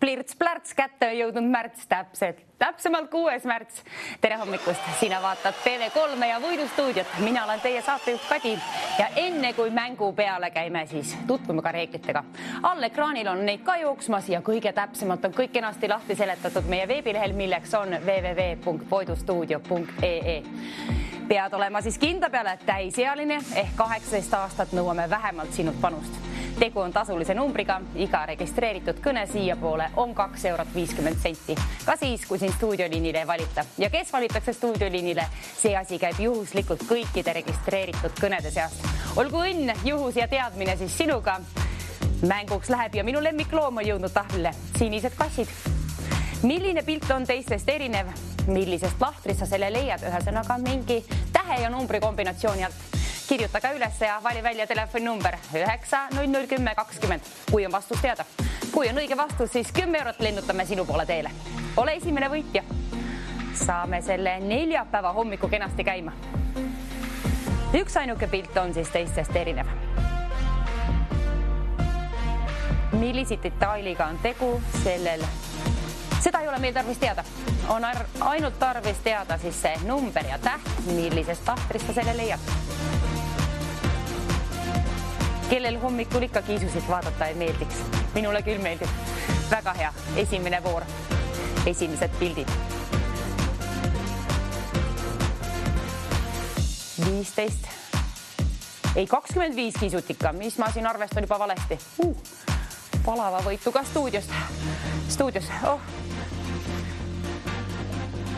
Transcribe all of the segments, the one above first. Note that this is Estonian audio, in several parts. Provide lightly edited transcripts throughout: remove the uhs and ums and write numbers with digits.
Plirts-plärts, kätte on jõudnud märts, täpsemalt 6. märts. Tere hommikust, sina vaatad TV3 ja Võidustuudiot. Mina olen teie saatejuht Kadi ja enne kui mängu peale käime, siis tutvume ka reeglitega. All ekraanil on neid ka jooksmas ja kõige täpsemalt on kõik kenasti lahti seletatud meie veebilehel, milleks on www.voidustuudio.ee. Pead olema siis kindla peale täisealine ehk 18 aastat nõuame vähemalt sinult panust. Tegu on tasulise numbriga, iga registreeritud kõne siiapoole on 2,50 €. Ka siis, kui siin stuudioliinile ei valita. Ja kes valitakse stuudioliinile, see asi käib juhuslikult kõikide registreeritud kõnede seast. Olgu õnn, juhus ja teadmine siis sinuga. Mänguks läheb ja minu lemmikloom on jõudnud tahvlile. Sinised kassid. Milline pilt on teistest erinev? Millisest lahtrist sa selle leiad? Ühesõnaga mingi tähe ja numbri kombinatsiooni alt. Kirjuta ka üles ja vali välja telefoninumber 9001020, kui on vastus teada. Kui on õige vastus, siis 10 € lennutame sinu poole teele. Ole esimene võitja. Saame selle neljapäeva hommiku kenasti käima. Üks ainuke pilt on siis teistest erinev. Millise detailiga on tegu sellel? Seda ei ole meil tarvis teada. On ainult tarvis teada siis see number ja täht, millisest tahtrist sa selle leiad. Kellel hommikul ikka kiisusid vaadata ei meeldiks? Minule küll meeldib. Väga hea. Esimene voor. Esimesed pildid. 15. Ei, 25 kiisutika. Mis ma siin arvestan juba valesti? Palava võitu ka stuudios. Oh.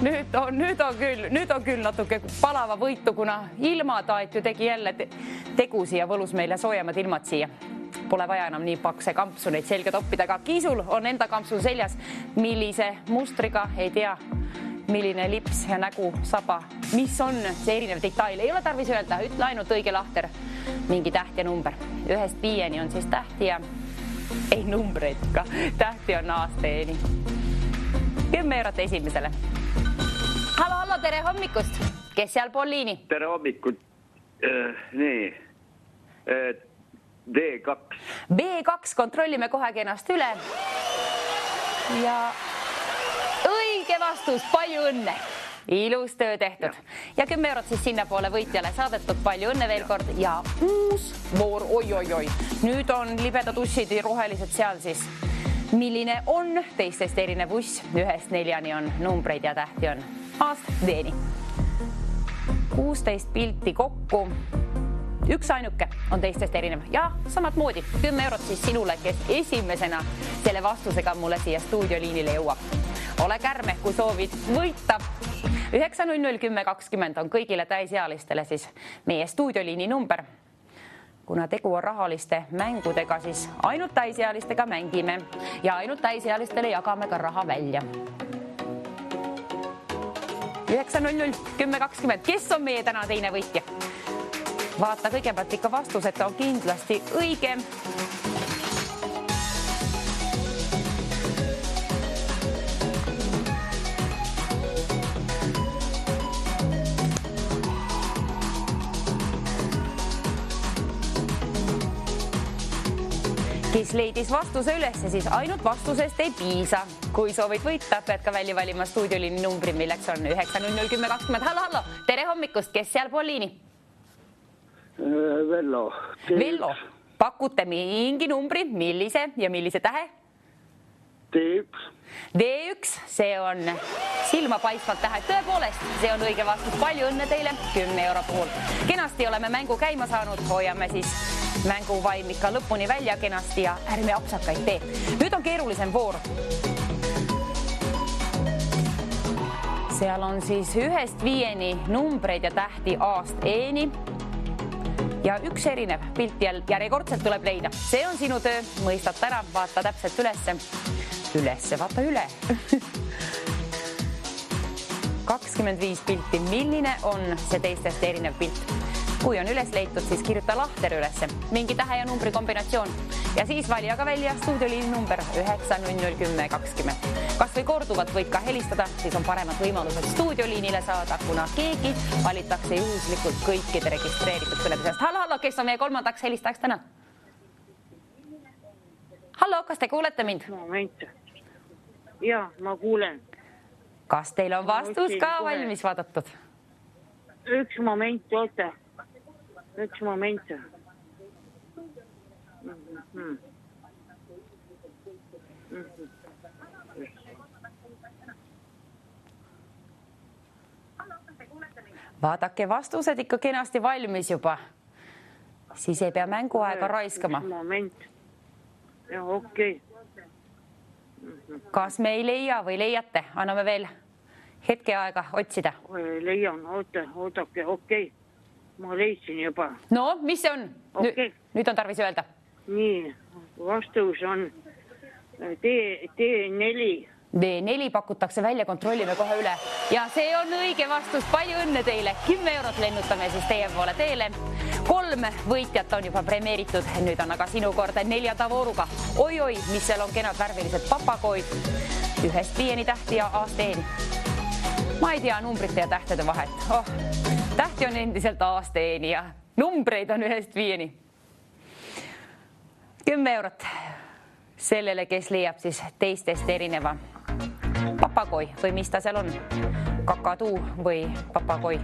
Nüüd on küll natuke palava võitu, kuna ilmataat ju tegi jälle tegusi ja võlus meile soojemad ilmad siia. Pole vaja enam nii pakse kampsu neid selga toppida, aga Kiisul on enda kampsu seljas. Millise mustriga, ei tea, milline lips ja nägu, saba. Mis on see erinev detail? Ei ole tarvis öelda, ütle ainult õige lahter. Mingi täht ja number. 1-5 on siis tähti ja ei numbreid ka. Tähti on aasteeni. 10 € esimesele. Hallo, tere hommikust. Kes seal pool liini? Tere hommikut. Nii. D2. B2, kontrollime kohe kenast üle. Ja õige vastus, palju õnne. Ilus töö tehtud. Ja 10 € siis sinna poole võitjale saadetud. Palju õnne veel kord. Ja uus voor, oi. Nüüd on libedad ussid ja rohelised seal siis. Milline on teistest erinev uss? 1-4 on numbreid ja tähti on aasteeni. 16 pilti kokku. Üks ainuke on teistest erinev. Ja samad moodi 10 € siis sinule, kes esimesena selle vastusega mulle siia stuudioliinile jõuab. Ole kärme, kui soovid võita. 9001020 on kõigile täisealistele siis meie stuudioliini number. Kuna tegu on rahaliste mängudega, siis ainult täisealistega mängime ja ainult täisealistele jagame ka raha välja. 9001020, kes on meie täna teine võitja? Vaata kõigepealt ikka vastus, et on kindlasti õige. Kes leidis vastuse üles, siis ainult vastusest ei piisa. Kui soovid võita, pead ka välja valima stuudioliini numbri, milleks on 9001020. Hallo, tere hommikust, kes seal pool liini? Vello. Pakute mingi numbri, millise ja millise tähe? D1, see on silmapaistvalt tähe. Tõepoolest, see on õige vastus. Palju õnne teile, 10 € puhul. Kenasti oleme mängu käima saanud, hoiame siis mänguvaim ikka lõpuni välja kenasti ja ärme apsakaid tee. Nüüd on keerulisem voor. Seal on siis 1-5 numbreid ja tähti aasteeni. Ja üks erinev pilt järjekordselt tuleb leida. See on sinu töö, mõistad ära, vaata täpselt ülesse, vaata üle. 25 pilti, milline on see teistest erinev pilt? Kui on üles leitud, siis kirjuta lahter ülesse, mingi tähe ja numbri kombinatsioon. Ja siis vali aga välja stuudioliini number 9001020. Kas või korduvalt võid ka helistada, siis on paremad võimalused stuudioliinile saada, kuna keegi valitakse juhuslikult kõikide registreeritud kõnede seast. Hallo, kes on meie kolmandaks helistajaks täna? Hallo, kas te kuulete mind? Jaa, ma kuulen. Kas teil on vastus ka valmis vaadatud? Üks moment, oota. Üks moment. Vaadake vastused ikka kenasti valmis juba. Siis ei pea mänguaega raiskama. Moment. Ja, okei. Kas me ei leia või leiate? Anname veel hetke aega otsida. Leian, ootake, okei. Ma leidsin juba. No, mis see on? Okei. Nüüd on tarvis öelda. Nii, vastus on D4. D4 pakutakse välja, kontrollime kohe üle. Ja see on õige vastus. Palju õnne teile. 10 eurot lennutame siis teie poole teele. 3 võitjat on juba premeeritud. Nüüd on aga sinu kord 4. vooruga. Oi, mis seal on kenad värvilised papagoid. 1-5 tähti ja aasteeni. Ma ei tea numbrite ja tähtede vahet. Tähti on endiselt aasteeni ja numbreid on 1-5. 10 eurot sellele, kes leiab siis teistest erineva papagoi või mis ta seal on. Kakaduu või papagoi.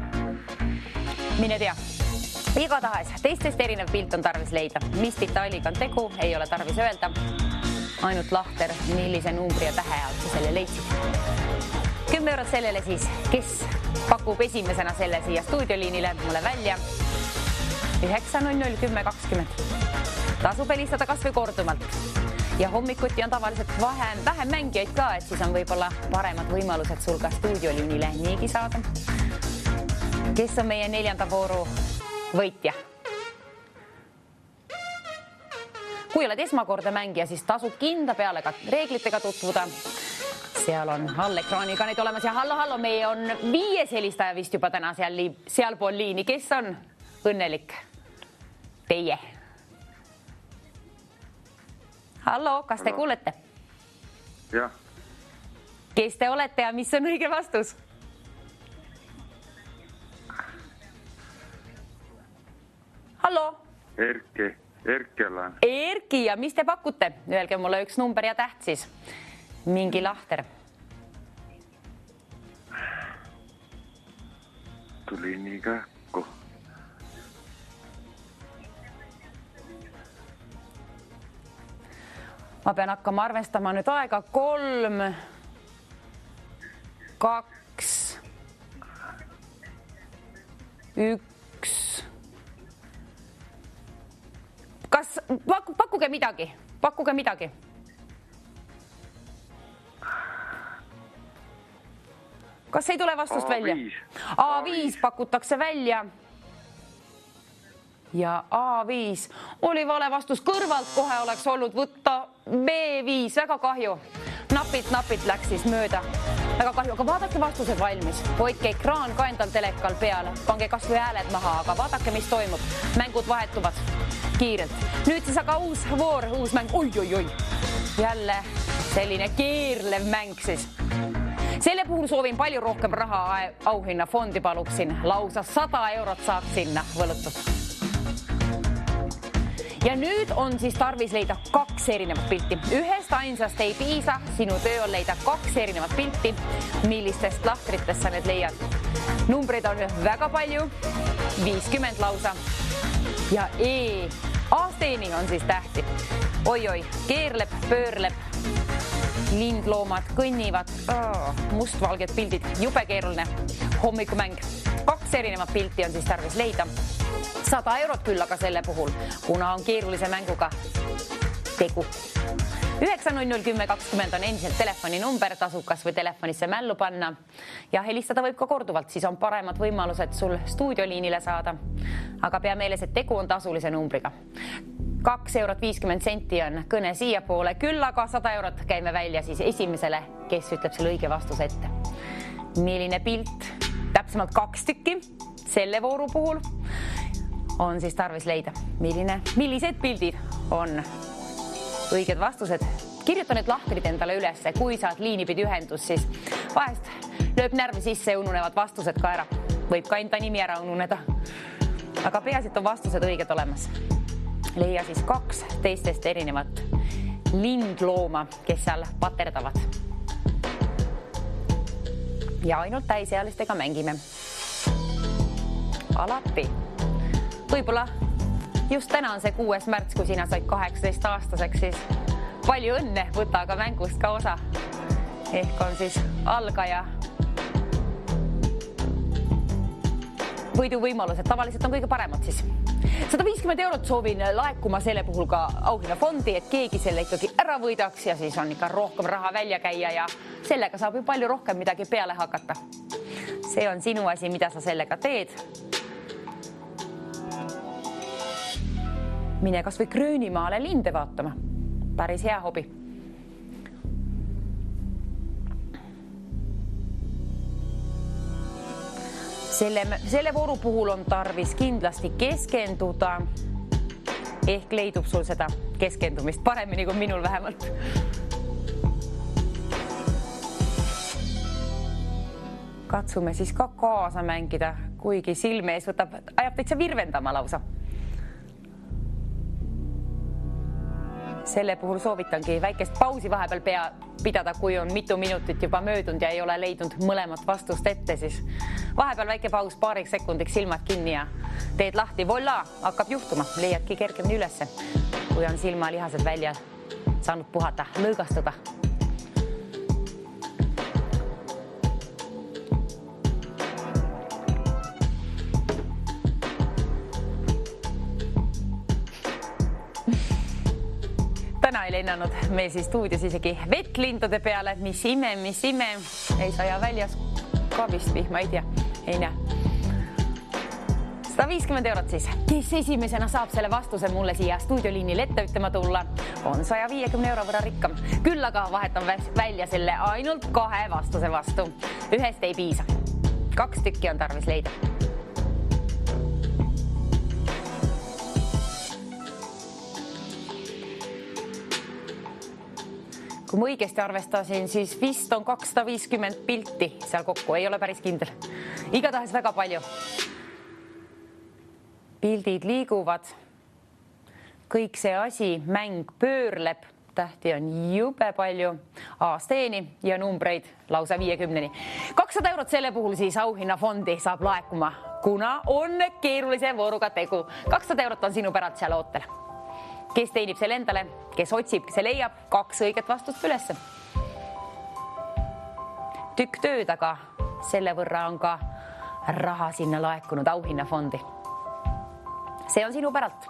Mine tea. Igatahes teistest erinev pilt on tarvis leida. Mis detailiga on tegu, ei ole tarvis öelda. Ainult lahter, millise numbri ja tähe alt selle leidsid. 10 eurot sellele siis, kes pakub esimesena selle siia stuudioliinile mulle välja. 900 10 20. Tasub helistada kas või kordumalt. Ja hommikuti on tavaliselt vähem mängijaid ka, et siis on võib-olla paremad võimalused sul ka stuudioliinile niigi saada. Kes on meie 4. vooru võitja? Kui oled esmakordne mängija, siis tasub kinda peale ka reeglitega tutvuda. Seal on all ekraaniga neid olemas ja hallo, meie on 5 helistaja vist juba täna seal pool liini. Kes on õnnelik? Teie. Hallo, kas te kuulete? Jah. Kes te olete ja mis on õige vastus? Hallo? Erki olen. Erki ja mis te pakute? Öelge mulle üks number ja täht siis. Mingi lahter. Tuli nii kähku. Ma pean hakkama arvestama nüüd aega. 3, 2, 1. Kas pakkuge midagi? Pakkuge midagi. Kas ei tule vastust välja? A5 pakutakse välja. Ja A5 oli vale vastus. Kõrvalt kohe oleks olnud võtta B5. Väga kahju. Napilt läks siis mööda. Väga kahju, aga vaadake vastused valmis. Hoidke ekraan ka endal telekal peal. Pange kas või hääled maha, aga vaadake, mis toimub. Mängud vahetuvad kiirelt. Nüüd siis aga uus voor, uus mäng. Oi. Jälle selline keerlev mäng siis. Selle puhul soovin palju rohkem raha auhinna fondi paluksin. Lausa 100 eurot saaks sinna võlutud. Ja nüüd on siis tarvis leida 2 erinevat pilti. Ühest ainsast ei piisa. Sinu töö on leida 2 erinevat pilti. Millistest lahtritest sa need leiad? Numbreid on väga palju. 50 lausa. Ja aasteeni on siis tähti. Oi, keerleb, pöörleb. Lindloomad kõnnivad. Mustvalged pildid. Jube keeruline. Hommikumäng. 2 erinevat pilti on siis tarvis leida. 100 eurot küll aga selle puhul, kuna on keerulise mänguga tegu. 900 10 20 on endiselt telefoninumber, tasub kas või telefonisse mällu panna ja helistada võib ka korduvalt, siis on paremad võimalused sul stuudioliinile saada. Aga pea meeles, et tegu on tasulise numbriga. 2 eurot 50 senti on kõne siia poole, küll aga 100 eurot käime välja siis esimesele, kes ütleb selle õige vastuse ette. Milline pilt? Täpsemalt 2 tükki selle vooru puhul on siis tarvis leida. Millised pildid on õiged vastused? Kirjuta need lahtrid endale üles, kui saad liinipidi ühendus, siis vahest lööb närvi sisse ja ununevad vastused ka ära. Võib ka enda nimi ära ununeda. Aga peaasi, on vastused õiged olemas. Leia siis 2 teistest erinevat lindlooma, kes seal paterdavad. ja ainult täisealistega mängime. Alati. Võib-olla just täna on see 6. märts, kui sina said 18 aastaseks, siis palju õnne, võta aga mängust ka osa. Ehk on siis algaja võiduvõimalused, tavaliselt on kõige paremad siis. 150 eurot soovin laekuma selle puhul ka auhinnafondi, et keegi selle ikkagi ära võidaks ja siis on ikka rohkem raha välja käia ja sellega saab ju palju rohkem midagi peale hakata. See on sinu asi, mida sa sellega teed. Mine kas või Gröönimaale linde vaatama. Päris hea hobi. Selle vooru puhul on tarvis kindlasti keskenduda. Ehk leidub sul seda keskendumist paremini kui minul vähemalt. Katsume siis ka kaasa mängida, kuigi silme ees ajab täitsa virvendama lausa. Selle puhul soovitangi väikest pausi vahepeal pidada, kui on mitu minutit juba möödunud ja ei ole leidnud mõlemat vastust ette, siis vahepeal väike paus, paariks sekundiks silmad kinni ja teed lahti, voila, hakkab juhtuma, leiadki kergemini ülesse, kui on silmalihased välja saanud puhata, lõõgastuda. Täna ei lennanud meil siis stuudios isegi vetlindade peale, mis ime, ei saja väljas ka vist vihma, ei tea, ei näe. 150 eurot siis, kes esimesena saab selle vastuse mulle siia stuudioliinil ette ütlema tulla, on 150 euro võrra rikkam. Küll aga vahetan välja selle ainult 2 vastuse vastu. Ühest ei piisa. 2 tükki on tarvis leida. Kui ma õigesti arvestasin, siis vist on 250 pilti seal kokku, ei ole päris kindel. Igatahes väga palju. Pildid liiguvad. Kõik see asi, mäng pöörleb, tähti on jube palju, aasteeni ja numbreid lausa 50-ni. 200 eurot selle puhul siis auhinnafondi saab laekuma, kuna on keerulise vooruga tegu. 200 eurot on sinu päralt seal ootel. Kes teenib selle endale, kes otsib, see leiab 2 õiget vastust ülesse. Tükk tööd, aga selle võrra on ka raha sinna laekunud auhinnafondi. See on sinu päralt.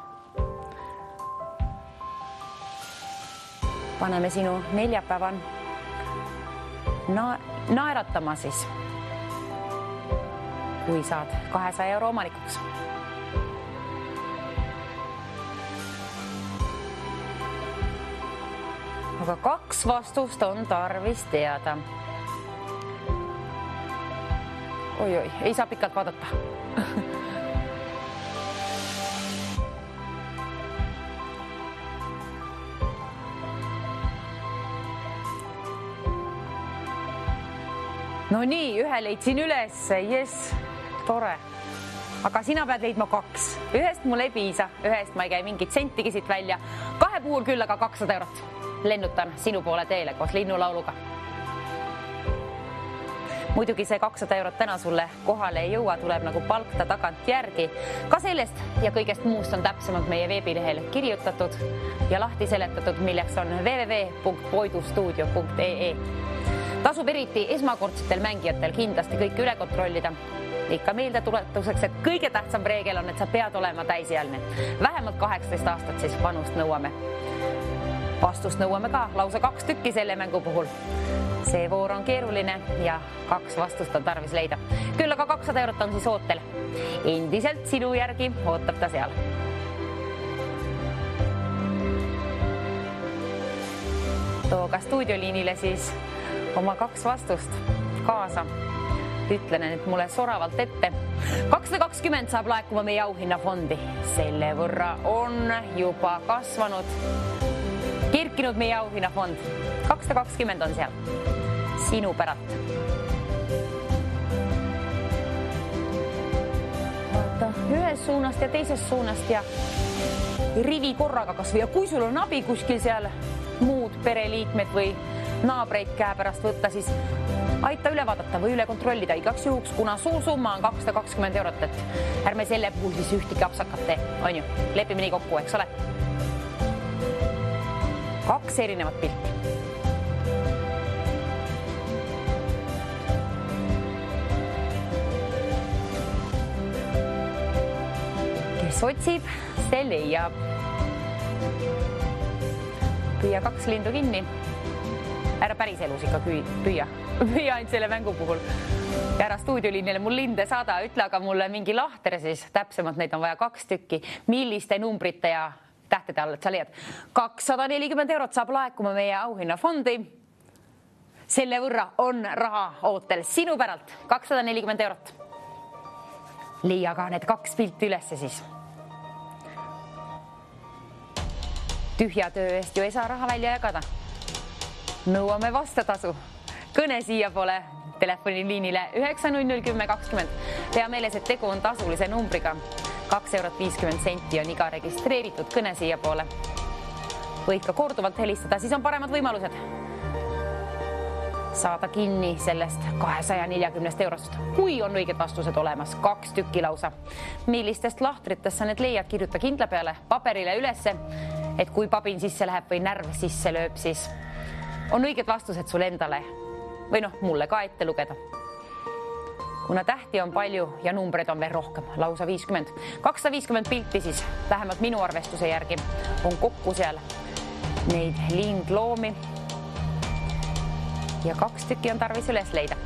Paneme sinu neljapäevan naeratama siis, kui saad 200 euro omanikuks. Aga 2 vastust on tarvis teada. Oi, ei saa pikalt vaadata. No nii, ühe leidsin üles, yes, tore. Aga sina pead leidma 2. Ühest mul ei piisa, ühest ma ei käi mingit sentigi siit välja. 2 puhul küll aga 200 eurot. Lennutan sinu poole teele koos linnulauluga. Muidugi see 200 eurot täna sulle kohale ei jõua, tuleb nagu palkta tagant järgi. Ka sellest ja kõigest muust on täpsemalt meie veebilehel kirjutatud ja lahti seletatud, milleks on www.poidustuudio.ee. Tasub eriti esmakordsetel mängijatel kindlasti kõik üle kontrollida. Ikka meelde tuletuseks, et kõige tähtsam reegel on, et sa pead olema täisealine. Vähemalt 18 aastat siis vanust nõuame. Vastust nõuame ka lausa 2 tükki selle mängu puhul. See voor on keeruline ja 2 vastust on tarvis leida. Küll aga 200 eurot on siis ootel. Endiselt sinu järgi ootab ta seal. Too ka stuudioliinile siis oma 2 vastust kaasa. Ütlen nüüd mulle soravalt ette. 220 saab laekuma meie auhinnafondi. Selle võrra on juba kasvanud. Kerkinud meie auhinnafond. 220 on seal. Sinu päralt. Vaata, ühest suunast ja teisest suunast ja rivi korraga kasvõi. Ja kui sul on abi kuskil seal muud pereliikmed või naabreid käe pärast võtta, siis aita üle vaadata või üle kontrollida igaks juhuks, kuna suu summa on 220 eurot, et ärme selle puhul siis ühtegi apsakat tee, on ju? Lepime nii kokku, eks ole? 2 erinevat pilti. Kes otsib, see leiab. Püüa 2 lindu kinni. Ära päris elus ikka püüa ainult selle mängu puhul. Ja ära stuudioliinile mul linde saada, ütle aga mulle mingi lahter siis, täpsemalt neid on vaja 2 tükki, milliste numbrite ja tähtede all, et sa leiad. 240 eurot saab laekuma meie auhinnafondi. Selle võrra on raha ootel sinu päralt 240 eurot. Leia ka need 2 pilti ülesse siis. Tühja töö eest ju ei saa raha välja jagada. Nõuame vastatasu. Kõne siia poole telefoniliinile 9001020. Pea meeles, et tegu on tasulise numbriga. 2,50 € on iga registreeritud kõne siia poole. Võid ka korduvalt helistada, siis on paremad võimalused saada kinni sellest 240 eurost, kui on õiged vastused olemas, 2 tükki lausa. Millistest lahtritest sa need leiad, kirjuta kindla peale paberile ülesse, et kui pabin sisse läheb või närv sisse lööb, siis on õiged vastused sul endale või mulle ka ette lugeda. Kuna tähti on palju ja numbreid on veel rohkem, lausa 50. 250 pilti siis, vähemalt minu arvestuse järgi, on kokku seal neid lindloomi ja 2 tükki on tarvis üles leida.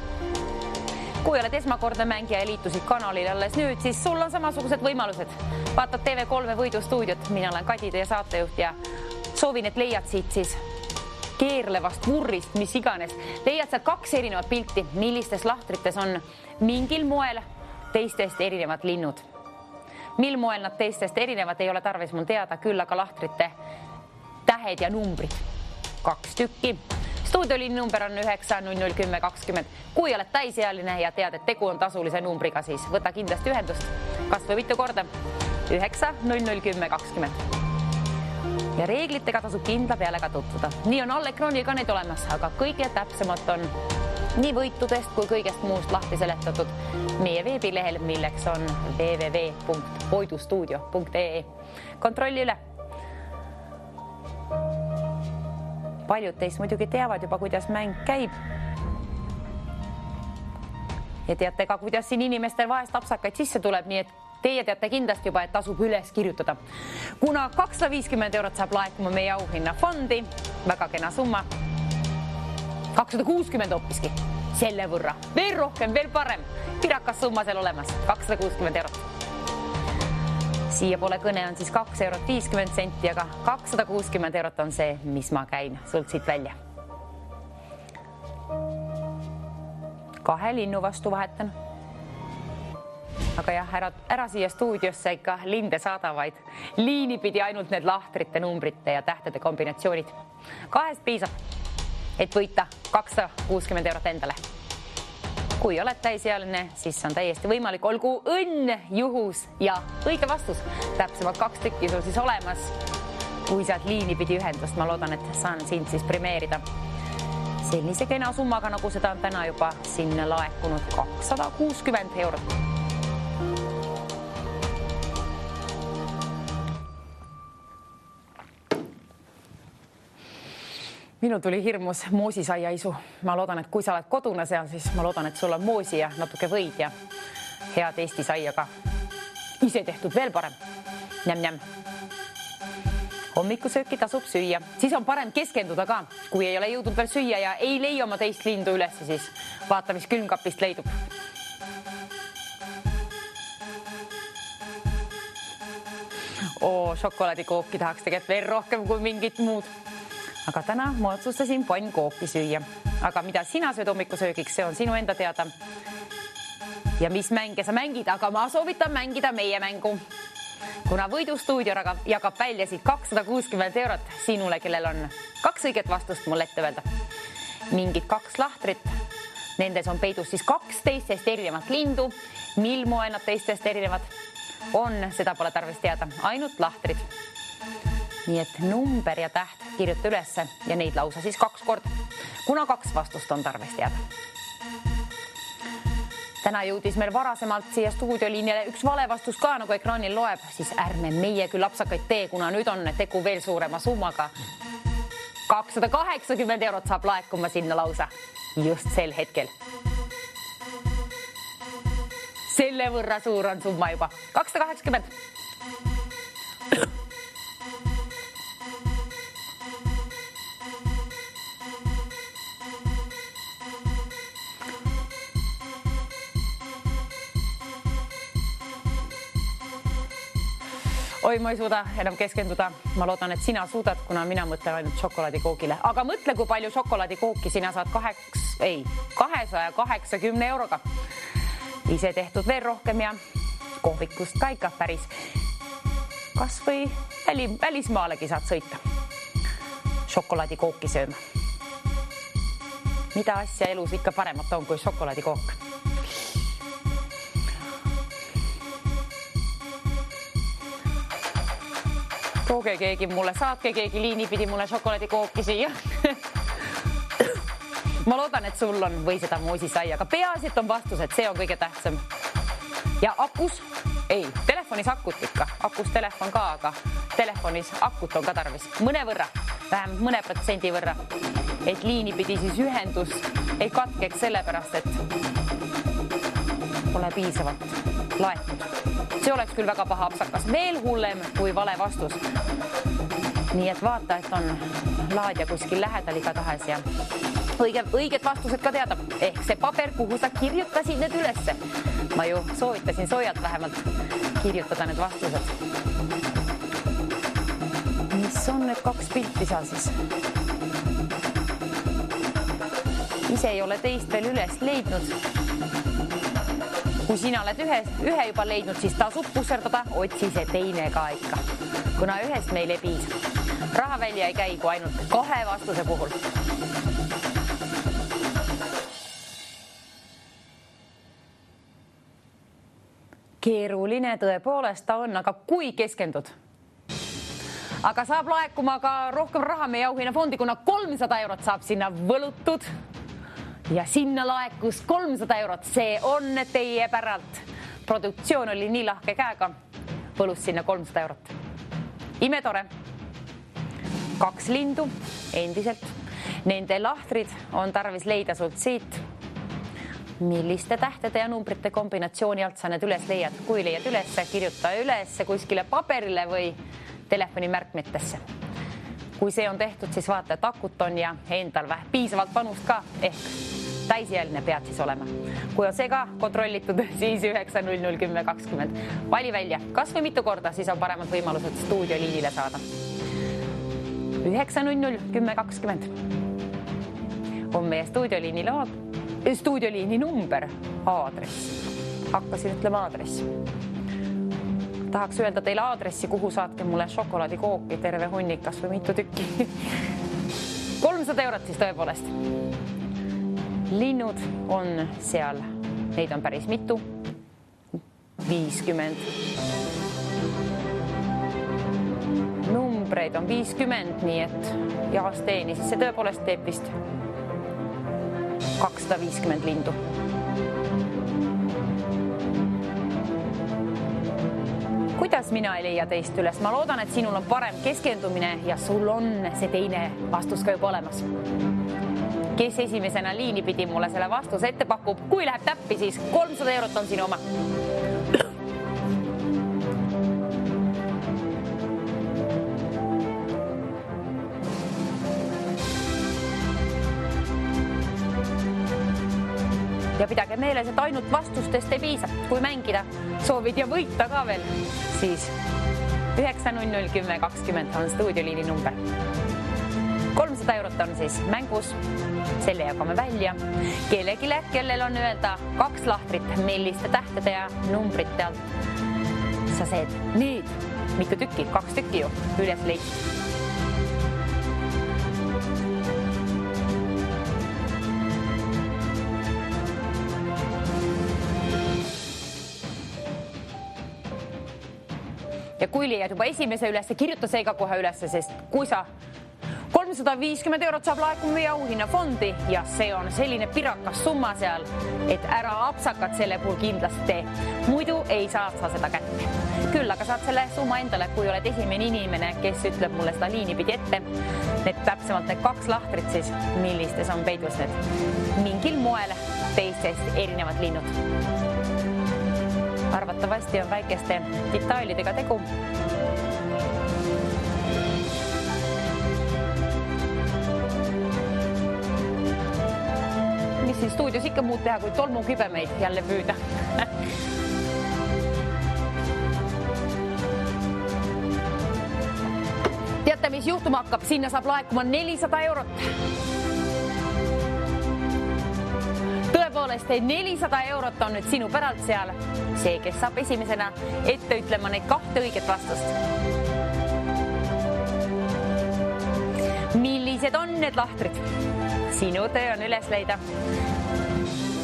Kui oled esmakordne mängija ja liitusid kanalile alles nüüd, siis sul on samasugused võimalused. Vaatad TV3 võidustuudiot, mina olen Kadi, teie saatejuht ja soovin, et leiad siit siis keerlevast vurrist, mis iganes. Leiad sealt 2 erinevat pilti, millistes lahtrites on mingil moel teistest erinevad linnud. Mil moel nad teistest erinevad, ei ole tarvis mul teada, küll aga lahtrite tähed ja numbrid. 2 tükki. Stuudioliin number on 9001020. Kui oled täisealine ja tead, et tegu on tasulise numbriga, siis võta kindlasti ühendust. Kas või mitu korda? 9001020. Ja reeglitega tasub kindla peale ka tutvuda. Nii on all-ekraanil ka neid olemas, aga kõige täpsemalt on nii võitudest kui kõigest muust lahti seletatud meie veebilehel, milleks on www.voidustuudio.ee. Kontrolli üle. Paljud teist muidugi teavad juba, kuidas mäng käib. Ja teate ka, kuidas siin inimestel vahest apsakaid sisse tuleb, nii et teie teate kindlasti juba, et tasub üles kirjutada. Kuna 250 eurot saab laekuma meie auhinnafondi, väga kena summa, 260 hoopiski, selle võrra, veel rohkem, veel parem, pirakas summa seal olemas, 260 eurot. Siia poole kõne on siis 2,50 €, aga 260 eurot on see, mis ma käin sult siit välja. 2 linnu vastu vahetan. Aga jah, ära siia stuudiosse ikka linde saada, vaid liini pidi ainult need lahtrite, numbrite ja tähtede kombinatsioonid. 2 piisab, et võita 260 eurot endale. Kui oled täisealine, siis on täiesti võimalik, olgu õnn, juhus ja õige vastus. Täpsemalt 2 tükki sul siis olemas. Kui sealt liini pidi ühendust, ma loodan, et saan sind siis primeerida sellise kena summaga, nagu seda on täna juba sinna laekunud 260 eurot. Minul tuli hirmus moosisaiaisu. Ma loodan, et kui sa oled kodune seal, siis ma loodan, et sul on moosi ja natuke võid ja head Eesti saia ka. Ise tehtud veel parem. Njam-njam. Hommikusööki tasub süüa. Siis on parem keskenduda ka. Kui ei ole jõudnud veel süüa ja ei leia oma teist lindu üles, siis vaata, mis külmkapist leidub. Šokolaadikooki tahaks tegelikult veel rohkem kui mingit muud. Aga täna ma otsustasin pannkooki süüa. Aga mida sina sööd hommikusöögiks, see on sinu enda teada. Ja mis mänge sa mängid, aga ma soovitan mängida meie mängu. Kuna võidustuudio jagab välja siit 260 eurot sinule, kellel on 2 õiget vastust mul ette öelda. Mingid 2 lahtrit. Nendes on peidus siis 2 teistest erinevat lindu. Mil moel nad teistest erinevad on, seda pole tarvis teada. Ainult lahtrid. Nii et number ja täht kirjuta ülesse ja neid lausa siis 2 korda, kuna 2 vastust on tarvis teada. Täna jõudis meil varasemalt siia stuudioliinile üks valevastus ka, nagu ekraanil loeb, siis ärme meie küll lapsakaid tee, kuna nüüd on tegu veel suurema summaga. 280 eurot saab laekuma sinna lausa just sel hetkel. Selle võrra suur on summa juba. 280. Oi, ma ei suuda enam keskenduda. Ma loodan, et sina suudad, kuna mina mõtlen ainult šokolaadikoogile. Aga mõtle, kui palju šokolaadikooki sina saad 280 euroga. Ise tehtud veel rohkem ja kohvikust ka ikka päris. Kas või välismaalegi saad sõita šokolaadikooki sööma. Mida asja elus ikka paremat on kui šokolaadikook? Tooge keegi mulle, saatke keegi liinipidi mulle šokolaadikooki siia. Ma loodan, et sul on või seda moosi sai, aga peaasi, et on vastus, et see on kõige tähtsam. Ja akus, ei, telefonis akut ikka, akus telefon ka, aga telefonis akut on ka tarvis. Mõne võrra, vähemalt mõne protsendi võrra, et liinipidi siis ühendus ei katkeks sellepärast, et pole piisavalt laetud. See oleks küll väga paha apsakas, veel hullem kui vale vastus. Nii et vaata, et on laadja kuskil lähedal igatahes ja õiged vastused ka teada. Ehk see paber, kuhu sa kirjutasid need ülesse. Ma ju soovitasin soojalt vähemalt kirjutada need vastused. Mis on need 2 pilti sa siis? Ise ei ole teist veel üles leidnud. Kui sina oled ühe juba leidnud, siis tasub pusserdada, otsi see teine ka ikka. Kuna ühest meil ei piisa. Raha välja ei käi kui ainult 2 vastuse puhul. Keeruline tõepoolest ta on, aga kui keskendud? Aga saab laekuma ka rohkem raha meie auhinnafondi, kuna 300 eurot saab sinna võlutud. Ja sinna laekus 300 eurot, see on teie päralt. Produktsioon oli nii lahke käega, võlus sinna 300 eurot. Imetore. 2 lindu, endiselt. Nende lahtrid on tarvis leida sult siit. Milliste tähtede ja numbrite kombinatsiooni alt sa need üles leiad? Kui leiad üles, kirjuta üles kuskile paberile või telefoni märkmetesse. Kui see on tehtud, siis vaata, et akut on ja endal piisavalt panust ka ehk täisjäline pead siis olema. Kui on see ka kontrollitud, siis 9001020. Vali välja, kas või mitu korda, siis on paremad võimalused stuudioliinile saada. 9001020. On meie stuudioliini number, aadress. Hakkasin ütlema aadress. Tahaks öelda teile aadressi, kuhu saatke mulle šokolaadikooki, terve hunnikas või mitu tükki. 300 eurot siis tõepoolest. Linnud on seal, neid on päris mitu, 50. Numbreid on 50, nii et jaas teeni, siis see tõepoolest teeb vist 250 lindu. Kuidas mina ei leia teist üles? Ma loodan, et sinul on parem keskendumine ja sul on see teine vastus ka juba olemas. Kes esimesena liini pidi mulle selle vastuse ette pakub, kui läheb täppi, siis 300 eurot on sinu oma. Ja pidage meeles, et ainult vastustest ei piisa. Kui mängida soovid ja võita ka veel, siis 9001020 on stuudioliini number. 300 eurot on siis mängus, selle jagame välja. Kellegile, kellel on öelda 2 lahtrit, milliste tähtede ja numbrite alt sa seed need, mitu tükki, 2 tükki ju, üles leidsid. Ja kui leiad juba esimese üles, kirjuta see ka kohe üles, sest kui sa 3 350 eurot saab laekuma meie auhinnafondi ja see on selline pirakas summa seal, et ära apsakat selle puhul kindlasti tee. Muidu ei saa sa seda kätte. Küll aga saad selle summa endale, kui oled esimene inimene, kes ütleb mulle seda liini pidi ette. Need täpsemalt need 2 lahtrit siis, millistes on peidus need mingil moel teistest erinevad linnud. Arvatavasti on väikeste detailidega tegu. Mis siin stuudios ikka muud teha, kui tolmukübemeid jälle püüda. Teate, mis juhtuma hakkab? Sinna saab laekuma 400 eurot. Tõepoolest, 400 eurot on nüüd sinu päralt seal. See, kes saab esimesena ette ütlema neid 2 õiget vastust. Millised on need lahtrid? Sinu töö on üles leida,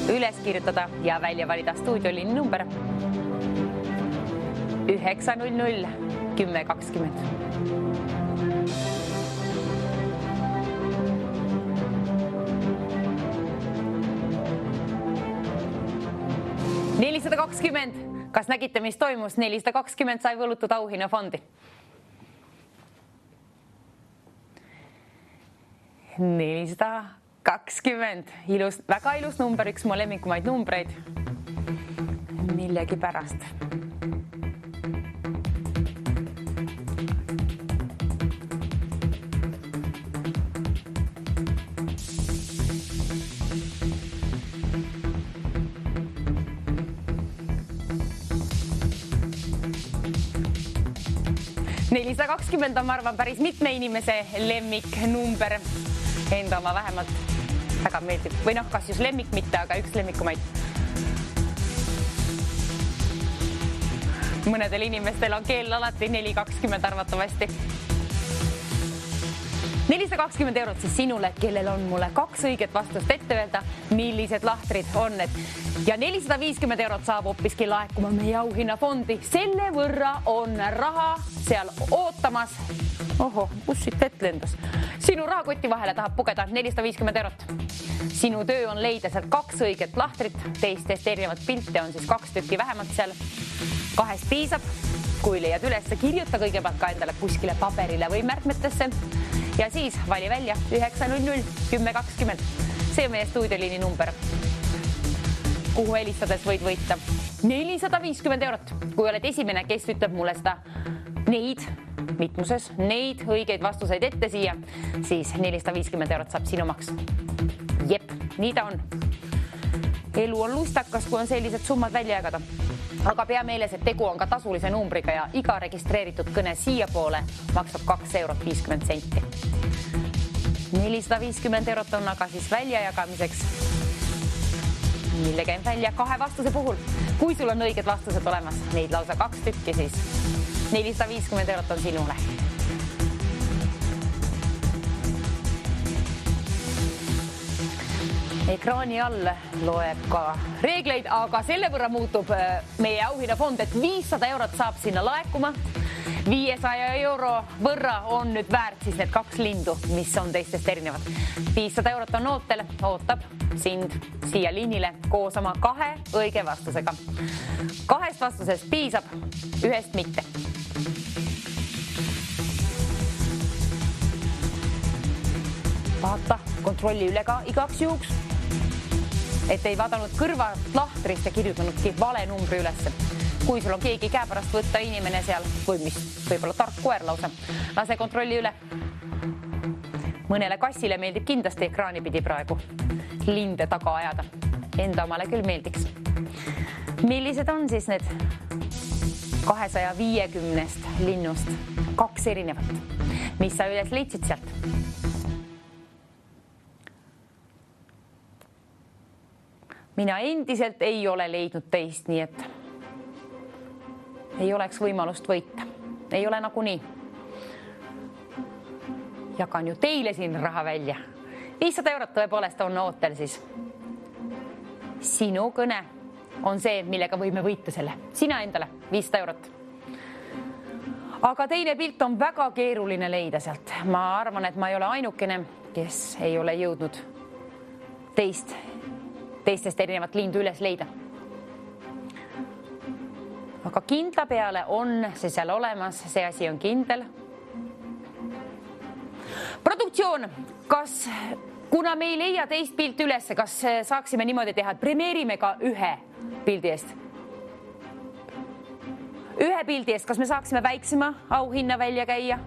üles kirjutada ja välja valida stuudioliini number 900 10 20. $420. Kas nägite, mis toimus? 420 sai võlutud auhinnafondi. 420. Ilus, väga ilus number, üks mu lemmikumaid numbreid. Millegi pärast. $420 on, ma arvan, päris mitme inimese lemmiknumber. Enda oma vähemalt väga meeldib. Või noh, kas just lemmik mitte, aga üks lemmikumaid. Mõnedel inimestel on keel alati 420 arvatavasti. 420 eurot siis sinule, kellel on mulle 2 õiget vastust ette öelda, millised lahtrid on need. Ja 450 eurot saab hoopiski laekuma meie auhinnafondi. Selle võrra on raha seal ootamas. Oho, kus siit ette lendas? Sinu rahakoti vahele tahab pugeda 450 eurot. Sinu töö on leida sealt 2 õiget lahtrit. Teistest erinevat pilte on siis 2 tükki vähemalt seal. 2 piisab. Kui leiad üles, kirjuta kõigepealt ka endale kuskile paberile või märkmetesse. Ja siis vali välja 900 10 20. See on meie stuudioliini number, kuhu helistades võid võita 450 eurot. Kui oled esimene, kes ütleb mulle seda neid mitmuses, neid õigeid vastuseid ette siia, siis 450 eurot saab sinu maks. Jep, nii ta on. Elu on lustakas, kui on sellised summad välja jagada. Aga pea meeles, et tegu on ka tasulise numbriga ja iga registreeritud kõne siia poole maksab 2 eurot 50 senti. 450 eurot on aga siis välja jagamiseks, mille käin välja 2 vastuse puhul. Kui sul on õiged vastused olemas, neid lausa 2 tükki, siis 450 eurot on sinule. Ekraani all loeb ka reegleid, aga selle võrra muutub meie auhinnafond, et 500 eurot saab sinna laekuma. 500 euro võrra on nüüd väärt siis need 2 lindu, mis on teistest erinevad. 500 eurot on ootel, ootab sind siia liinile koos oma 2 õige vastusega. 2 vastusest piisab, 1 mitte. Vaata, kontrolli üle ka igaks juhuks, et ei vaadanud kõrvalt lahtrist ja kirjutanudki vale numbri ülesse. Kui sul on keegi käepärast võtta inimene seal või mis võib-olla tark koer lausa, lase kontrolli üle. Mõnele kassile meeldib kindlasti ekraani pidi praegu linde taga ajada. Enda omale küll meeldiks. Millised on siis need 250 linnust 2 erinevat, mis sa üles leidsid sealt? Mina endiselt ei ole leidnud teist, nii et ei oleks võimalust võita. Ei ole nagu nii. Jagan ju teile siin raha välja. 500 eurot tõepoolest on ootel siis. Sinu kõne on see, millega võime võita selle. Sina endale 500 eurot. Aga teine pilt on väga keeruline leida sealt. Ma arvan, et ma ei ole ainukene, kes ei ole jõudnud teistest erinevat lindu üles leida. Aga kindla peale on see seal olemas, see asi on kindel. Produktsioon, kuna me ei leia teist pilti üles, kas saaksime niimoodi teha, et premeerime ka ühe pildi eest? Ühe pildi eest, kas me saaksime väiksema auhinna välja käia?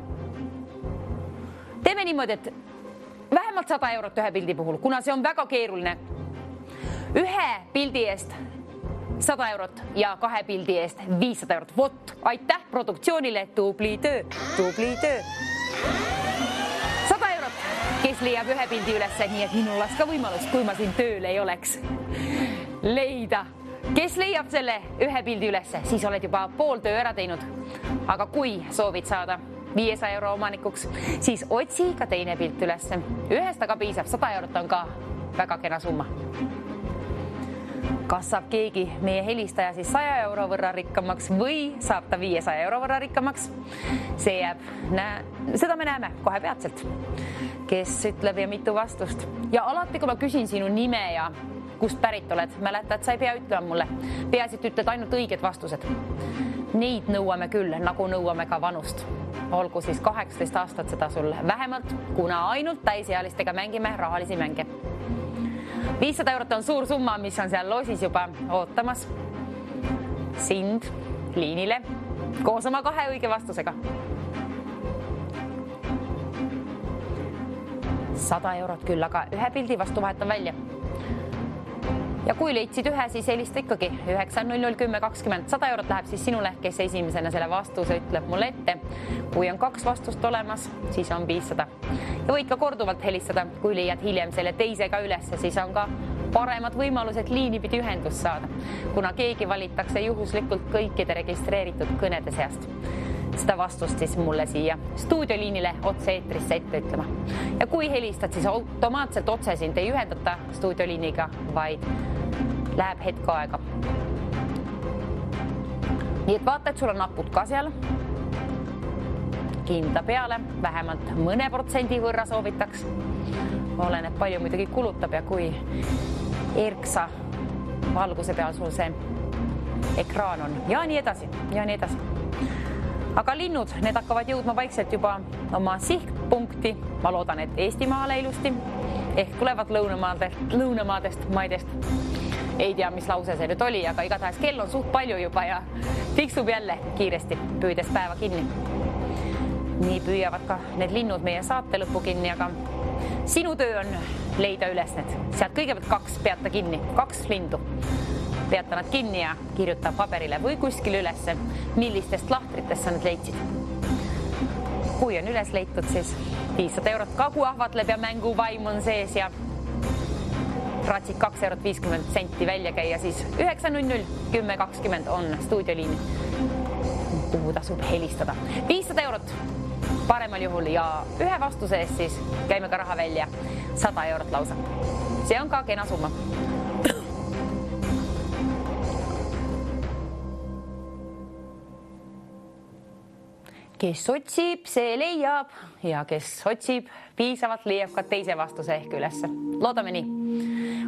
Teeme niimoodi, et vähemalt 100 eurot ühe pildi puhul, kuna see on väga keeruline. Ühe pildi eest 100 eurot ja 2 pildi eest 500 eurot. Vot, aitäh produktsioonile, tubli töö. 100 eurot, kes leiab ühe pildi üles, nii et minul oleks ka võimalus, kui ma siin tööl ei oleks, leida. Kes leiab selle ühe pildi ülesse, siis oled juba pool töö ära teinud. Aga kui soovid saada 500 euro omanikuks, siis otsi ka teine pilt ülesse. Ühest aga piisab, 100 eurot on ka väga kena summa. Kas saab keegi meie helistaja siis 100 euro võrra rikkamaks või saab ta 500 euro võrra rikkamaks? See jääb, seda me näeme kohe peatselt. Kes ütleb ja mitu vastust. Ja alati, kui ma küsin sinu nime ja kust pärit oled, mäleta, et sa ei pea ütlema mulle. Peaasi, et ütled ainult õiged vastused. Neid nõuame küll, nagu nõuame ka vanust. Olgu siis 18 aastat seda sul vähemalt, kuna ainult täisealistega mängime rahalisi mänge. 500 eurot on suur summa, mis on seal loosis juba ootamas sind liinile koos oma 2 õige vastusega. 100 eurot küll, aga ühe pildi vastu vahetan välja. Ja kui leidsid ühe, siis helista ikkagi 9001020. 100 eurot läheb siis sinule, kes esimesena selle vastuse ütleb mulle ette. Kui on 2 vastust olemas, siis on 500. Ja võid ka korduvalt helistada, kui leiad hiljem selle teisega üles, siis on ka paremad võimalused liini pidi ühendust saada, kuna keegi valitakse juhuslikult kõikide registreeritud kõnede seast. Seda vastust siis mulle siia stuudioliinile otse eetrisse ette ütlema. Ja kui helistad, siis automaatselt otse sind ei ühendata stuudioliiniga, vaid läheb hetk aega. Nii et vaata, et sul on napud ka seal. Kindla peale, vähemalt mõne protsendi võrra soovitaks. Oleneb palju muidugi kulutab ja kui erksa valguse peal sul see ekraan on. Ja nii edasi, ja nii edasi. Aga linnud, need hakkavad jõudma vaikselt juba oma sihtpunkti. Ma loodan, et Eestimaale ilusti. Ehk tulevad lõunamaadest, maidest. Ei tea, mis lause see nüüd oli, aga igatahes kell on suht palju juba ja tiksub jälle kiiresti, püüdes päeva kinni. Nii püüavad ka need linnud meie saate lõppu kinni, aga sinu töö on leida üles need. Sealt kõigepealt 2 peata kinni, 2 lindu. Peata nad kinni ja kirjuta paberile või kuskil ülesse, millistest lahtritest sa need leidsid. Kui on üles leitud, siis 500 eurot kagu ahvatleb ja mängu vaim on sees ja ratsid 2 eurot 50 senti välja käia, siis 9001020 on stuudioliin, kuhu tasub helistada. 500 eurot paremal juhul ja ühe vastuse eest siis käime ka raha välja 100 eurot lausa. See on ka kena summa. Kes otsib, see leiab ja kes otsib piisavalt, leiab ka teise vastuse ehk ülesse. Loodame nii.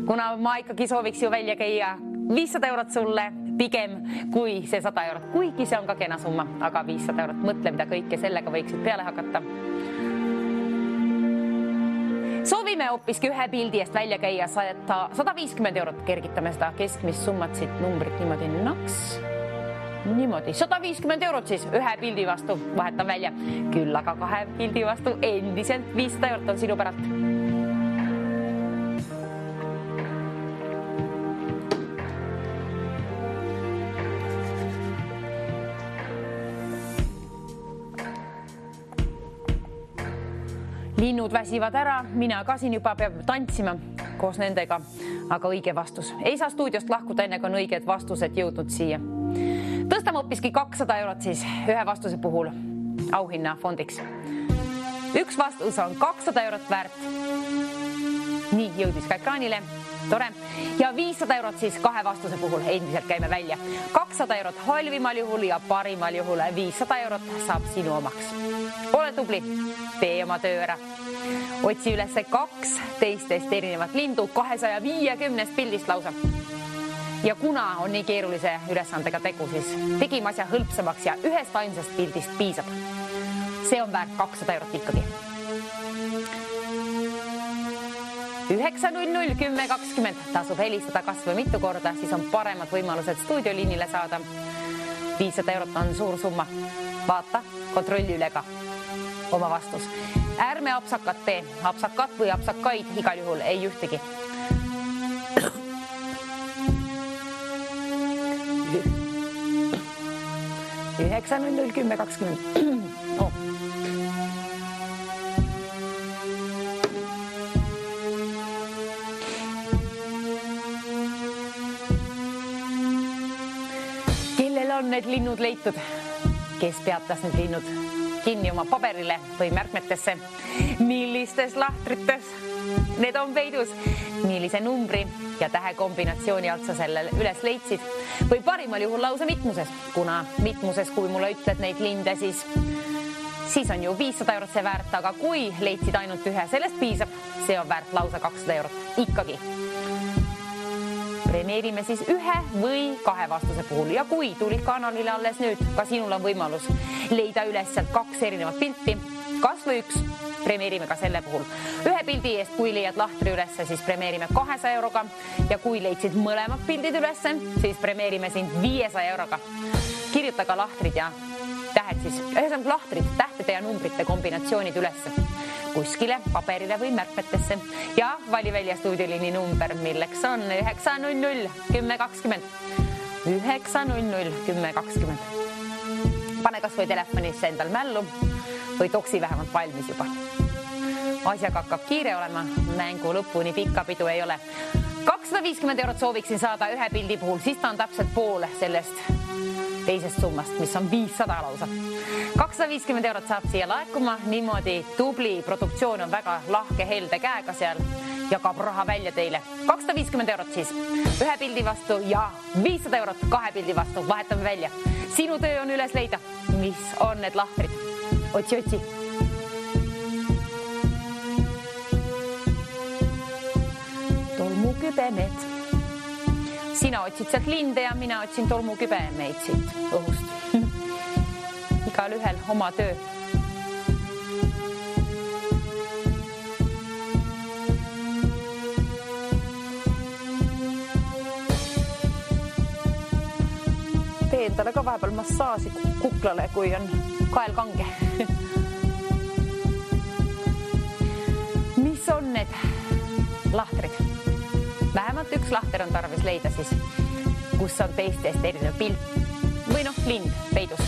Kuna ma ikkagi sooviks ju välja käia 500 eurot sulle pigem kui see 100 eurot, kuigi see on ka kena summa, aga 500 eurot mõtle, mida kõike sellega võiksid peale hakata. Soovime hoopiski ühe pildi eest välja käia 150 eurot, kergitame seda keskmist summat siit numbrit niimoodi naks. Niimoodi, 150 eurot siis ühe pildi vastu vahetan välja. Küll aga 2 pildi vastu endiselt 500 eurot on sinu päralt. Linnud väsivad ära, mina ka siin juba peab tantsima koos nendega, aga õige vastus. Ei saa stuudiost lahkuda enne, kui on õiged vastused jõudnud siia. Tõstame hoopiski 200 eurot siis ühe vastuse puhul auhinna fondiks. Üks vastus on 200 eurot väärt. Nii jõudis ka ekraanile. Tore. Ja 500 eurot siis kahe vastuse puhul endiselt käime välja. 200 eurot halvimal juhul ja parimal juhul 500 eurot saab sinu omaks. Ole tubli, tee oma töö ära. Otsi üles 12 erinevat lindu 250 pildist lausa. Ja kuna on nii keerulise ülesandega tegu, siis tegime asja hõlpsamaks ja ühest ainsast pildist piisab. See on väärt 200 eurot ikkagi. 900 10 20 tasub helistada kas või mitu korda, siis on paremad võimalused stuudioliinile saada. 500 eurot on suur summa. Vaata, kontrolli üle ka oma vastus. Ärme apsakat tee, apsakat või apsakaid igal juhul ei ühtegi. Üheksa 0 10 20. Oh. Kellel on need linnud leitud? Kes peatas need linnud kinni oma paberile või märkmetesse? Millistes lahtrites need on peidus? Millise numbri ja tähe kombinatsiooni alt sa selle üles leidsid? Või parimal juhul lausa mitmuses, kuna mitmuses, kui mulle ütled neid linde, siis on ju 500 eurot see väärt, aga kui leidsid ainult ühe, sellest piisab, see on väärt lausa 200 eurot ikkagi. Premeerime siis ühe või kahe vastuse puhul ja kui tulid kanalile alles nüüd, ka sinul on võimalus leida üles sealt 2 erinevat pilti, kas või üks. Premeerime ka selle puhul. Ühe pildi eest, kui leiad lahtri ülesse, siis premeerime 200 euroga ja kui leidsid mõlemad pildid ülesse, siis premeerime sind 500 euroga. Kirjuta ka lahtrid ja tähed siis, lahtrid, tähtede ja numbrite kombinatsioonid ülesse kuskile paberile või märkmetesse ja vali välja stuudioliini number, milleks on 900 10 20. 900 10 20. Pane kas või telefonisse endal mällu või toksi vähemalt valmis juba. Asjaga hakkab kiire olema, mängu lõpuni pikka pidu ei ole. 250 eurot sooviksin saada ühe pildi puhul, siis ta on täpselt poole sellest teisest summast, mis on 500 lausa. 250 eurot saab siia laekuma, niimoodi tubli produktsioon on väga lahke helde käega seal, jagab raha välja teile. 250 eurot siis ühe pildi vastu ja 500 eurot kahe pildi vastu, vahetame välja. Sinu töö on üles leida, mis on need lahtrid. Otsi. Tolmukübemeed. Sina otsid sealt linde ja mina otsin tolmukübemeid siit õhust. Igal ühel oma töö. Tee endale ka vahepeal massaaži kuklale, kui on kael kange. Mis on need lahtrid? Vähemalt üks lahter on tarvis leida siis, kus on teistest erinev pilt või lind peidus.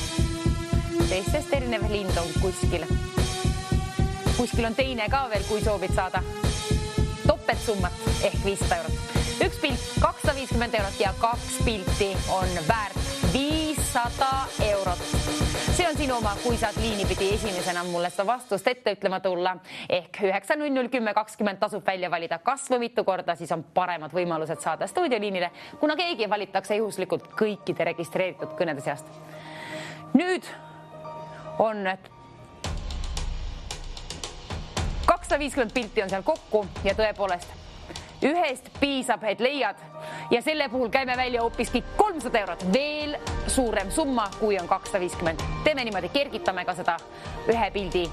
Teistest erinev lind on kuskil. Kuskil on teine ka veel, kui soovid saada topeltsummat ehk 500 eurot. Üks pilt 250 eurot ja 2 pilti on väärt 500 eurot. See on sinu oma, kui saad liini pidi esimesena mulle seda vastust ette ütlema tulla. Ehk 900 10 20 tasub välja valida kas või mitu korda, siis on paremad võimalused saada stuudioliinile, kuna keegi valitakse juhuslikult kõikide registreeritud kõnede seast. Nüüd on 250 pilti on seal kokku ja tõepoolest ühest piisab, et leiad ja selle puhul käime välja hoopiski 300 eurot, veel suurem summa, kui on 250. Teeme niimoodi, kergitame ka seda ühe pildi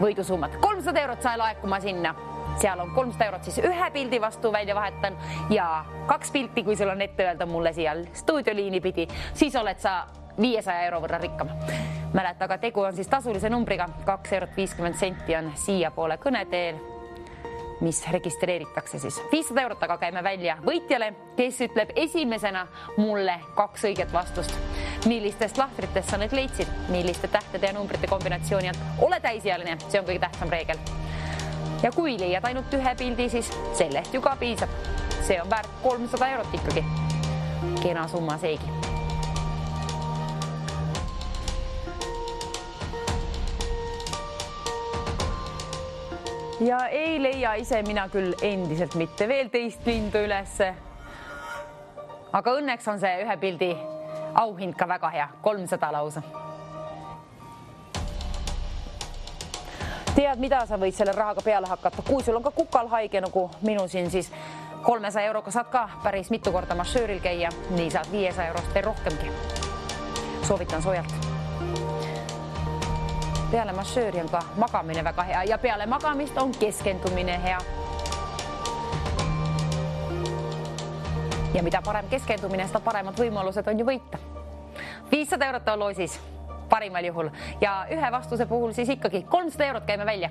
võidusummat. 300 eurot sai laekuma sinna, seal on 300 eurot siis ühe pildi vastu välja vahetan ja 2 pilti, kui sul on ette öelda mulle siia stuudioliini pidi, siis oled sa 500 euro võrra rikkam. Mäleta, aga tegu on siis tasulise numbriga, 2 eurot 50 senti on siia poole kõneteel, mis registreeritakse siis 500 eurot, aga käime välja võitjale, kes ütleb esimesena mulle 2 õiget vastust. Millistest lahtritest sa need leidsid? Milliste tähtede ja numbrite kombinatsiooni alt? Ole täisealine, see on kõige tähtsam reegel. Ja kui leiad ainult ühe pildi, siis sellest ju ka piisab. See on väärt 300 eurot ikkagi. Kena summa seegi. Ja ei leia ise mina küll endiselt mitte veel teist lindu ülesse. Aga õnneks on see ühe pildi auhind ka väga hea, 300 lausa. Tead, mida sa võid selle rahaga peale hakata? Kui sul on ka kukal haige, nagu minu siin, siis 300 euroga saad ka päris mitu korda massööril käia. Nii saad 500 eurost veel rohkemgi. Soovitan soojalt. Peale massööri on ka magamine väga hea ja peale magamist on keskendumine hea. Ja mida parem keskendumine, seda paremad võimalused on ju võita. 500 eurot on loosis parimal juhul ja ühe vastuse puhul siis ikkagi 300 eurot käime välja.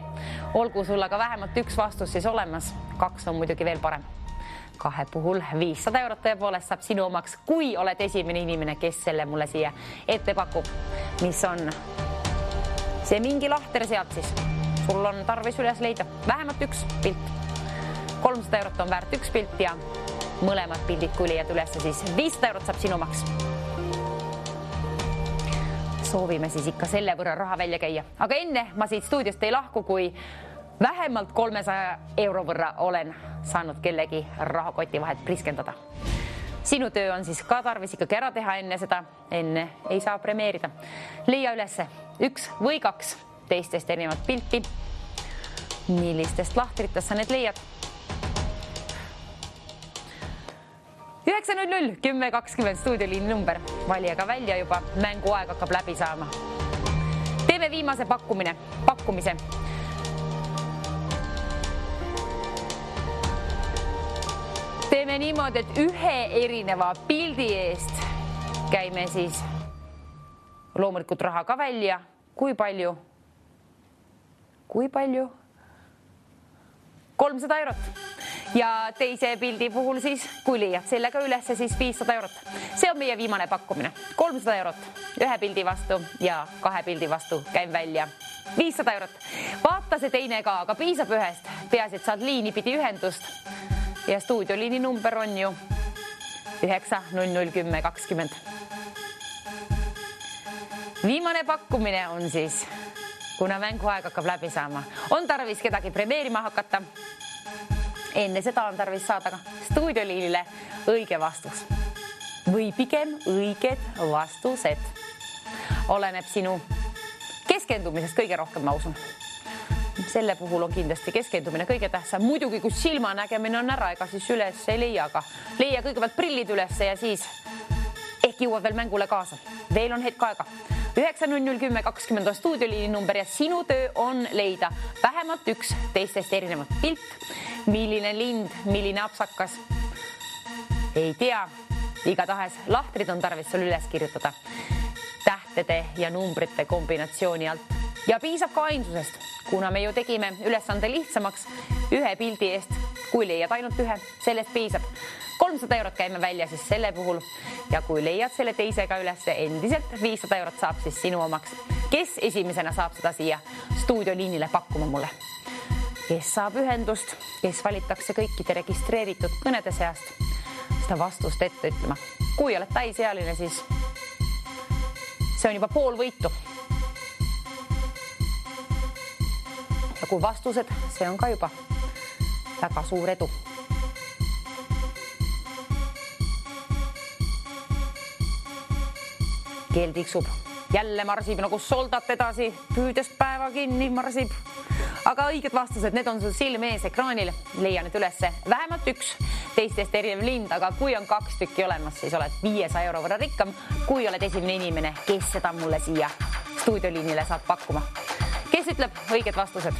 Olgu sul aga vähemalt üks vastus siis olemas, 2 on muidugi veel parem. 2 puhul 500 eurot tõepoolest saab sinu omaks, kui oled esimene inimene, kes selle mulle siia ette pakub, mis on see mingi lahter sealt siis. Sul on tarvis üles leida vähemalt üks pilt. 300 eurot on väärt üks pilt ja mõlemad pildid, kui leiad üles, siis 500 eurot saab sinu omaks. Soovime siis ikka selle võrra raha välja käia. Aga enne ma siit stuudiost ei lahku, kui vähemalt 300 euro võrra olen saanud kellegi rahakoti vahet priskendada. Sinu töö on siis ka tarvis ikkagi ära teha enne seda, enne ei saa premeerida. Leia ülesse 1 või 2 teistest erinevat pilti. Millistest lahtritest sa need leiad? 900 10 20 stuudioliini number. Valijaga välja juba, mänguaeg hakkab läbi saama. Teeme viimase pakkumise. Teeme niimoodi, et ühe erineva pildi eest käime siis loomulikult raha ka välja. Kui palju? 300 eurot. Ja teise pildi puhul siis, kui leiad sellega üles, siis 500 eurot. See on meie viimane pakkumine. 300 eurot ühe pildi vastu ja 2 pildi vastu käin välja 500 eurot. Vaata see teine ka, aga piisab ühest. Peaasi, et saad liini pidi ühendust. Ja stuudioliini number on ju 900 10 20. Viimane pakkumine on siis, kuna mänguaeg hakkab läbi saama, on tarvis kedagi premeerima hakata. Enne seda on tarvis saada ka stuudioliinile õige vastus. Või pigem õiged vastused. Oleneb sinu keskendumisest kõige rohkem, ma usun. Selle puhul on kindlasti keskendumine kõige tähtsam. Muidugi, kus silmanägemine on ära, ega siis üles ei leia, aga leia kõigepealt prillid üles ja siis ehk jõuad veel mängule kaasa. Veel on hetk aega. 900 10 20 on stuudioliini number ja sinu töö on leida vähemalt üks teistest erinevat pilt. Milline lind, milline apsakas? Ei tea. Igatahes lahtrid on tarvis sul üles kirjutada tähtede ja numbrite kombinatsiooni alt. Ja piisab ka ainsusest, kuna me ju tegime ülesande lihtsamaks ühe pildi eest, kui leiad ainult ühe, sellest piisab. 300 eurot käime välja siis selle puhul ja kui leiad selle teisega üles, endiselt 500 eurot saab siis sinu omaks. Kes esimesena saab seda siia stuudioliinile pakkuma mulle? Kes saab ühendust, kes valitakse kõikide registreeritud kõnede seast, seda vastust ette ütlema. Kui oled täisealine, siis see on juba pool võitu. Ja kui vastused, see on ka juba väga suur edu. Keel tiksub, jälle marsib nagu soldat edasi, püüdest päeva kinni marsib. Aga õiged vastused, need on sul silme ees ekraanil. Leia need ülesse vähemalt üks teistest erinev lind, aga kui on 2 tükki olemas, siis oled 500 euro võrra rikkam, kui oled esimene inimene, kes seda mulle siia stuudioliinile saab pakkuma. Kes ütleb õiged vastused?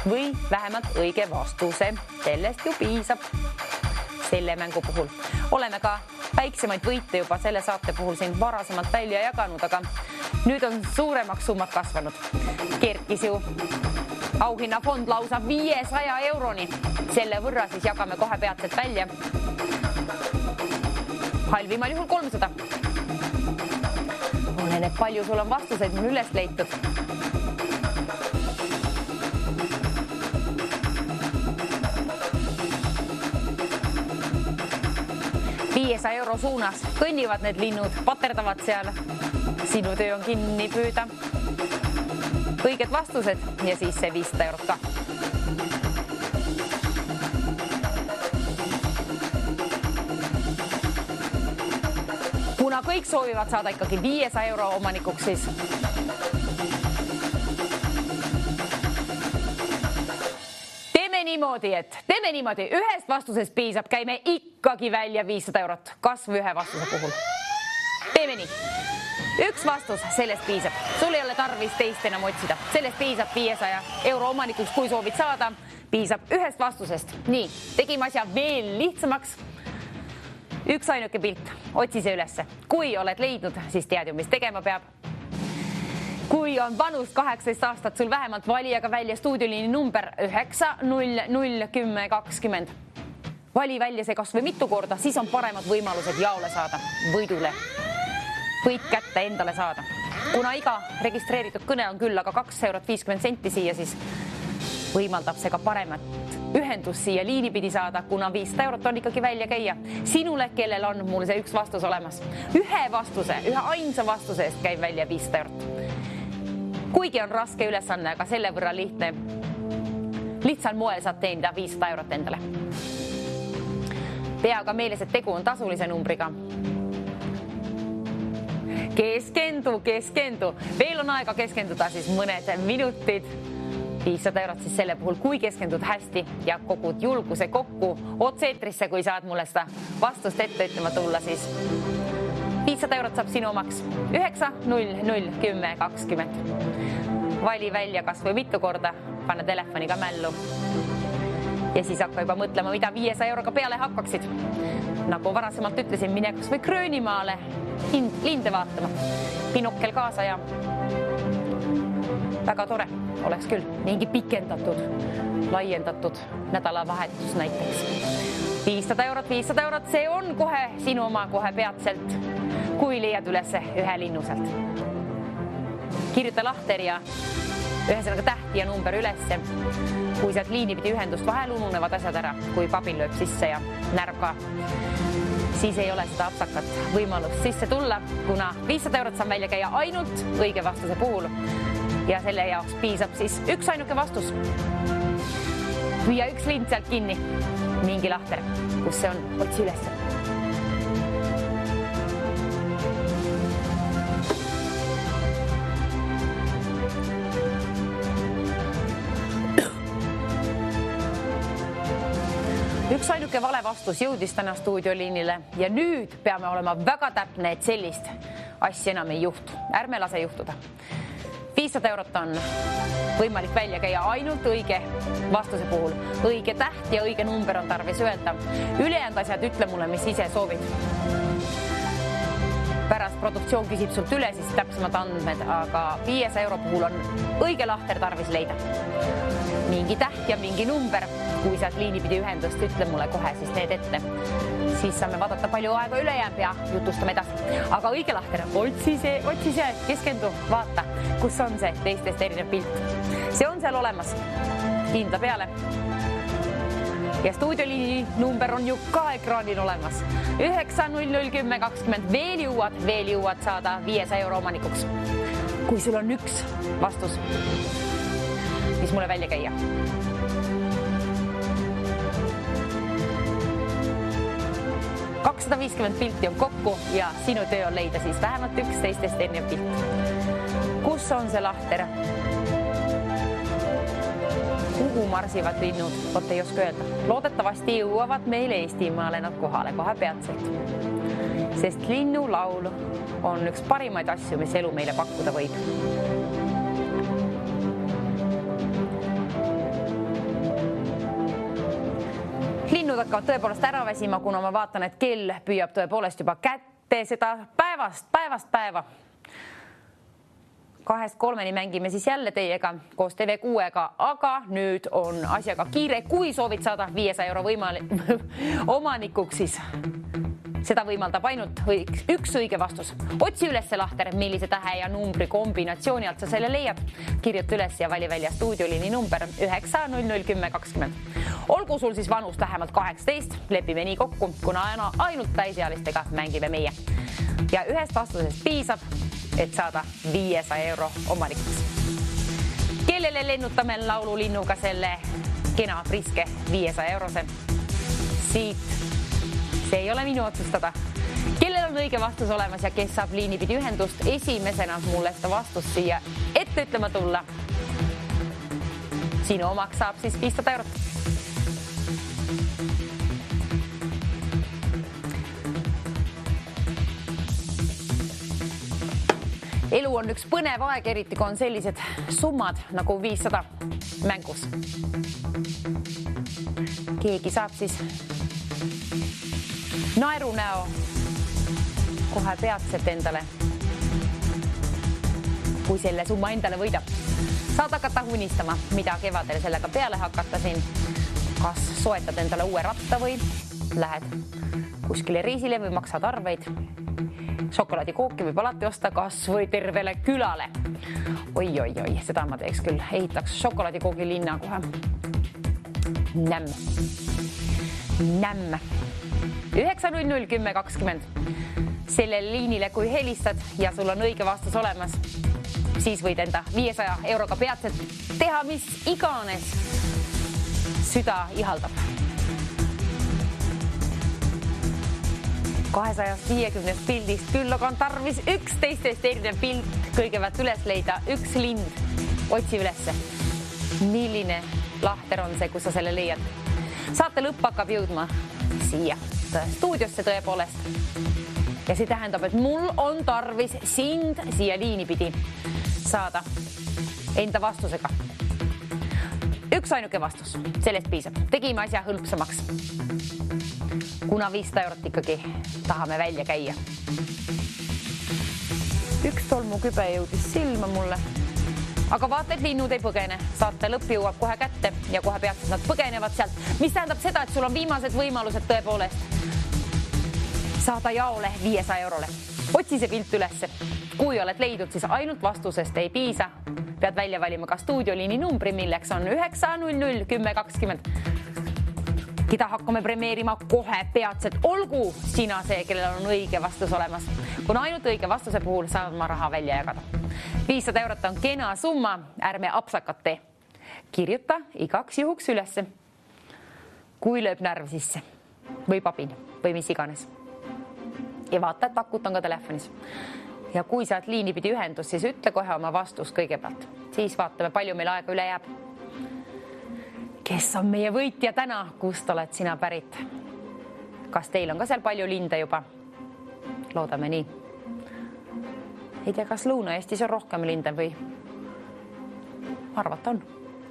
Või vähemalt õige vastuse. Sellest ju piisab selle mängu puhul. Oleme ka väiksemaid võite juba selle saate puhul siin varasemalt välja jaganud, aga nüüd on suuremaks summad kasvanud. Kerkis ju auhinnafond lausa 500 euroni. Selle võrra siis jagame kohe peatselt välja. Halvimal juhul 300. Oleneb, palju sul on vastuseid mul üles leitud. €500 suunas kõnnivad need linnud, paterdavad seal. Sinu töö on kinni püüda. õiged vastused ja siis see 500 eurot ka. Kuna kõik soovivad saada ikkagi 500 euro omanikuks, siis teeme niimoodi, ühest vastusest piisab, käime ikkagi välja 500 eurot, kas või ühe vastuse puhul. Teeme nii. Üks vastus, sellest piisab. Sul ei ole tarvis teist enam otsida. Sellest piisab 500 euro omanikuks, kui soovid saada. Piisab ühest vastusest. Nii, tegime asja veel lihtsamaks. Üks ainuke pilt, otsi see ülesse. Kui oled leidnud, siis tead ju, mis tegema peab. Kui on vanust 18 aastat, sul vähemalt vali aga välja stuudioliini number 9001020. Vali välja see kas või mitu korda, siis on paremad võimalused jaole saada, võidule. Võid kätte endale saada. Kuna iga registreeritud kõne on küll aga 2,50 € siia, siis võimaldab see ka paremat ühendus siia liini pidi saada, kuna 500 eurot on ikkagi välja käia. Sinule, kellel on mul see üks vastus olemas. Ühe ainsa vastuse eest käib välja 500 eurot. Kuigi on raske ülesanne, aga selle võrra lihtne. Lihtsal moel saad teenida 500 eurot endale. Pea aga meeles, et tegu on tasulise numbriga. Keskendu. Veel on aega keskenduda siis mõned minutid. 500 eurot siis selle puhul, kui keskendud hästi ja kogud julguse kokku otse-eetrisse, kui saad mulle seda vastust ette ütlema tulla, siis 500 eurot saab sinu omaks 9001020. Vali välja kas või mitu korda, pane telefoniga mällu ja siis hakka juba mõtlema, mida 500 euroga peale hakkaksid. Nagu varasemalt ütlesin, mine kas või Gröönimaale linde vaatama, binokkel kaasa ja väga tore oleks küll mingi pikendatud, laiendatud nädalavahetus näiteks. 500 eurot, see on kohe sinu oma kohe peatselt, kui leiad üles ühe linnuselt. Kirjuta lahter ja ühesõnaga tähti ja number ülesse. Kui sealt liini pidi ühendust vahel ununevad asjad ära, kui pabil lööb sisse ja närv ka, siis ei ole seda apsakat võimalust sisse tulla, kuna 500 eurot saan välja käia ainult õige vastuse puhul. Ja selle jaoks piisab siis üks ainuke vastus. Püüa üks lind sealt kinni, mingi lahter, kus see on, otsi ülesse. Üks ainuke vale vastus jõudis täna stuudioliinile ja nüüd peame olema väga täpne, et sellist asja enam ei juhtu. Ärme lase juhtuda. 500 eurot on võimalik välja käia ainult õige vastuse puhul. Õige täht ja õige number on tarvis öelda. Ülejäänud asjad ütle mulle, mis ise soovid. Pärast produktsioon küsib sult üle siis täpsemad andmed, aga 500 euro puhul on õige lahter tarvis leida. Mingi täht ja mingi number, kui saad liini pidi ühendust, ütle mulle kohe siis need ette. Siis saame vaadata palju aega üle jääb ja jutustame edasi. Aga õige lahter, otsi see, keskendu, vaata, kus on see teistest erinev pilt. See on seal olemas, kindla peale. Ja stuudioliini number on ju ka ekraanil olemas. 9001020, veel jõuad saada 500 euro omanikuks. Kui sul on üks vastus, mis mulle välja käia. $250 pilti on kokku ja sinu töö on leida siis vähemalt üks teistest erinev pilt. Kus on see lahter? Kuhu marsivad linnud? Oot ei oska öelda. Loodetavasti jõuavad meil Eestimaale nad kohale kohe peatselt. Sest linnulaul on üks parimaid asju, mis elu meile pakkuda võib. Linnud hakkavad tõepoolest ära väsima, kuna ma vaatan, et kell püüab tõepoolest juba kätte seda päevast päeva. 2-3 mängime siis jälle teiega koos TV6-ga, aga nüüd on asjaga kiire. Kui soovid saada 500 euro omanikuks, siis seda võimaldab ainult üks õige vastus. Otsi üles lahter, millise tähe ja numbri kombinatsiooni alt sa selle leiad. Kirjuta üles ja vali välja stuudioliini number 9001020. Olgu sul siis vanust vähemalt 18, lepime nii kokku, kuna ainult täisealistega mängime meie. Ja ühest vastusest piisab, et saada 500 euro omanikuks. Kellele lennutame laululinnuga selle kena priske 500 eurose? Siit. See ei ole minu otsustada. Kellel on õige vastus olemas ja kes saab liinipidi ühendust esimesena mulle seda vastust siia ette ütlema tulla? Sinu omaks saab siis 500 eurot. Elu on üks põnev aeg, eriti kui on sellised summad nagu 500 mängus. Keegi saab siis naerunäo kohe peatselt endale, kui selle summa endale võidab. Saad hakata unistama, mida kevadel sellega peale hakata siin. Kas soetad endale uue ratta või lähed kuskile reisile või maksad arveid. Šokolaadikooki võib alati osta kas või tervele külale. Oi, seda ma teeks küll. Ehitaks šokolaadikoogi linna kohe. Nämm. 9001020. Sellele liinile, kui helistad ja sul on õige vastus olemas, siis võid enda 500 euroga peatselt teha, mis iganes süda ihaldab. 250 pildist küll, aga on tarvis 11 erinev pilt kõigepealt üles leida. Üks lind, otsi ülesse. Milline lahter on see, kus sa selle leiad? Saate lõpp hakkab jõudma siia stuudiosse tõepoolest. Ja see tähendab, et mul on tarvis sind siia liinipidi saada enda vastusega. Üks ainuke vastus, sellest piisab. Tegime asja hõlpsamaks. Kuna 500 eurot ikkagi tahame välja käia. Üks tolmukübe jõudis silma mulle. Aga vaata, et linnud ei põgene. Saate lõpp jõuab kohe kätte ja kohe peatselt nad põgenevad sealt. Mis tähendab seda, et sul on viimased võimalused tõepoolest saada jaole 500 eurole. Otsi see pilt ülesse. Kui oled leidnud, siis ainult vastusest ei piisa. Pead välja valima ka stuudioliini numbri, milleks on 9001020. Keda hakkame premeerima kohe peatselt. Olgu sina see, kellel on õige vastus olemas. Kuna ainult õige vastuse puhul saan ma raha välja jagada. 500 eurot on kena summa, ärme apsakat tee. Kirjuta igaks juhuks ülesse. Kui lööb närv sisse või papin või mis iganes. Ja vaata, et akut on ka telefonis. Ja kui saad liinipidi ühendus, siis ütle kohe oma vastus kõigepealt. Siis vaatame, palju meil aega üle jääb. Kes on meie võitja täna? Kust oled sina pärit? Kas teil on ka seal palju linde juba? Loodame nii. Ei tea, kas Lõuna-Eestis on rohkem linde või? Arvata on.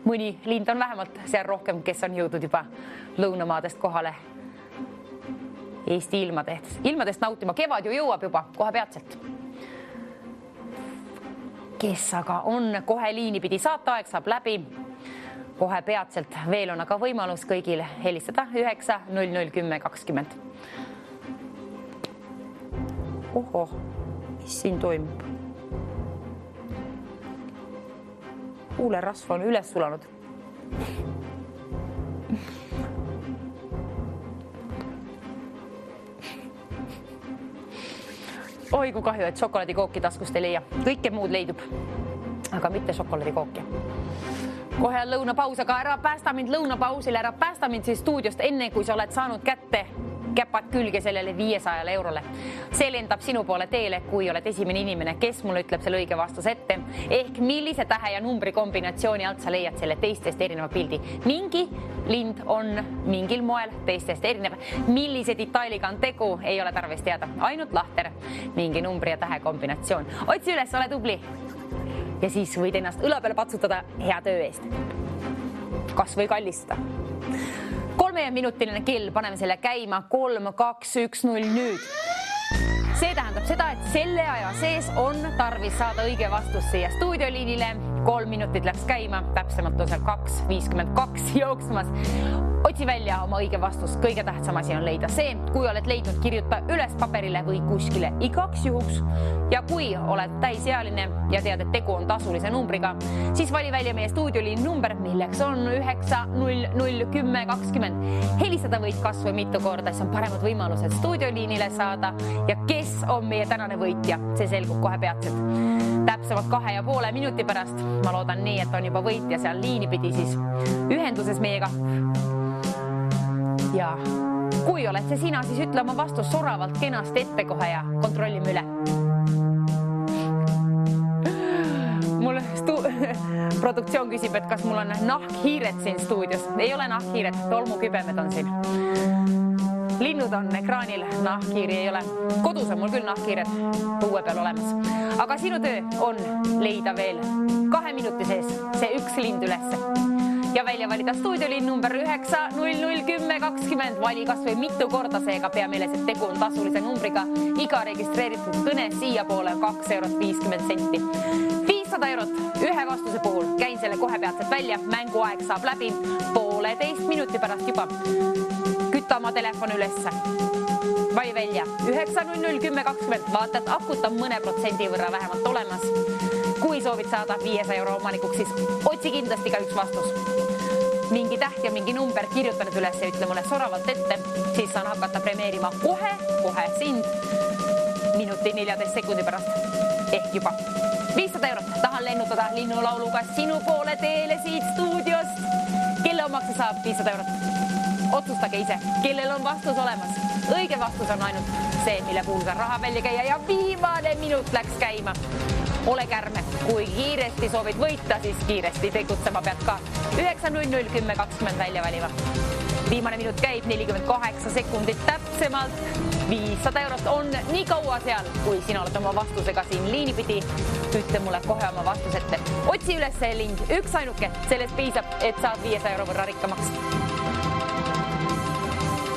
Mõni lind on vähemalt seal rohkem, kes on jõudnud juba lõunamaadest kohale Eesti ilmadest nautima. Kevad ju jõuab juba kohe peatselt. Kes aga on kohe liinipidi? Saateaeg saab läbi kohe peatselt. Veel on aga võimalus kõigile helistada 9001020. Oho, mis siin toimub? Huulerasv on üles sulanud. Oi, kui kahju, et šokolaadikooki taskust ei leia. Kõike muud leidub, aga mitte šokolaadikooki. Kohe on lõunapaus, aga ära päästa mind lõunapausile, ära päästa mind siis stuudiost enne, kui sa oled saanud kätte käpad külge sellele 500 eurole. See lendab sinu poole teele, kui oled esimene inimene, kes mulle ütleb selle õige vastuse ette. Ehk millise tähe ja numbri kombinatsiooni alt sa leiad selle teistest erineva pildi. Mingi lind on mingil moel teistest erinev. Millise detailiga on tegu, ei ole tarvis teada. Ainult lahter, mingi numbri ja tähe kombinatsioon. Otsi üles, ole tubli. Ja siis võid ennast õla peale patsutada hea töö eest. Kas või kallistada. 3-minutiline kell, paneme selle käima 3, 2, 1, 0 nüüd. See tähendab seda, et selle aja sees on tarvis saada õige vastus siia stuudioliinile. 3 minutit läks käima, täpsemalt on seal 2.52 jooksmas. Otsi välja oma õige vastus. Kõige tähtsam asi on leida see. Kui oled leidnud, kirjuta üles paberile või kuskile igaks juhuks. Ja kui oled täisealine ja tead, et tegu on tasulise numbriga, siis vali välja meie stuudioliin number, milleks on 9001020. Helistada võid kas või mitu korda, siis on paremad võimalused stuudioliinile saada. Ja kes on meie tänane võitja? See selgub kohe peatselt. Täpsemalt 2,5 minuti pärast. Ma loodan nii, et on juba võitja seal liini pidi siis ühenduses meiega. Ja kui oled see sina, siis ütle oma vastus soravalt kenasti ette kohe ja kontrollime üle. Mul produktsioon küsib, et kas mul on nahkhiired siin stuudios. Ei ole nahkhiired, tolmukübemed on siin. Linnud on ekraanil, nahkhiiri ei ole. Kodus on mul küll nahkhiired põue peal olemas. Aga sinu töö on leida veel 2 minuti sees see üks lind ülesse. Ja välja valida stuudioliin number 9001020. Vali kas või mitu korda seega pea meeles, et tegu on tasulise numbriga. Iga registreeritud kõne siia poole 2,50 €. 500 € ühe vastuse puhul. Käin selle kohe peatselt välja. Mänguaeg saab läbi 1,5 minuti pärast juba. Kütta oma telefon ülesse. Vali välja 9001020. Vaata, et akut on mõne protsendi võrra vähemalt olemas. Kui soovid saada 500 € omanikuks, siis otsi kindlasti ka üks vastus. Mingi täht ja mingi number, kirjuta need üles ja ütle mulle soravalt ette, siis saan hakata premeerima kohe sind minuti 14 sekundi pärast ehk juba 500 €. Tahan lennutada linnulauluga sinu poole teele siit stuudiost. Kelle omaks saab 500 €? Otsustage ise, kellel on vastus olemas. Õige vastus on ainult see, mille puhul saab raha välja käia ja viimane minut läks käima. Ole kärme, kui kiiresti soovid võita, siis kiiresti tegutsema pead ka. 9001020 välja valima. Viimane minut käib 48 sekundit täpsemalt. 500 € on nii kaua seal, kui sina oled oma vastusega siin liini pidi. Ütle mulle kohe oma vastus ette. Otsi üles see lind, üks ainuke, sellest piisab, et saad 500 € võrra rikkamaks.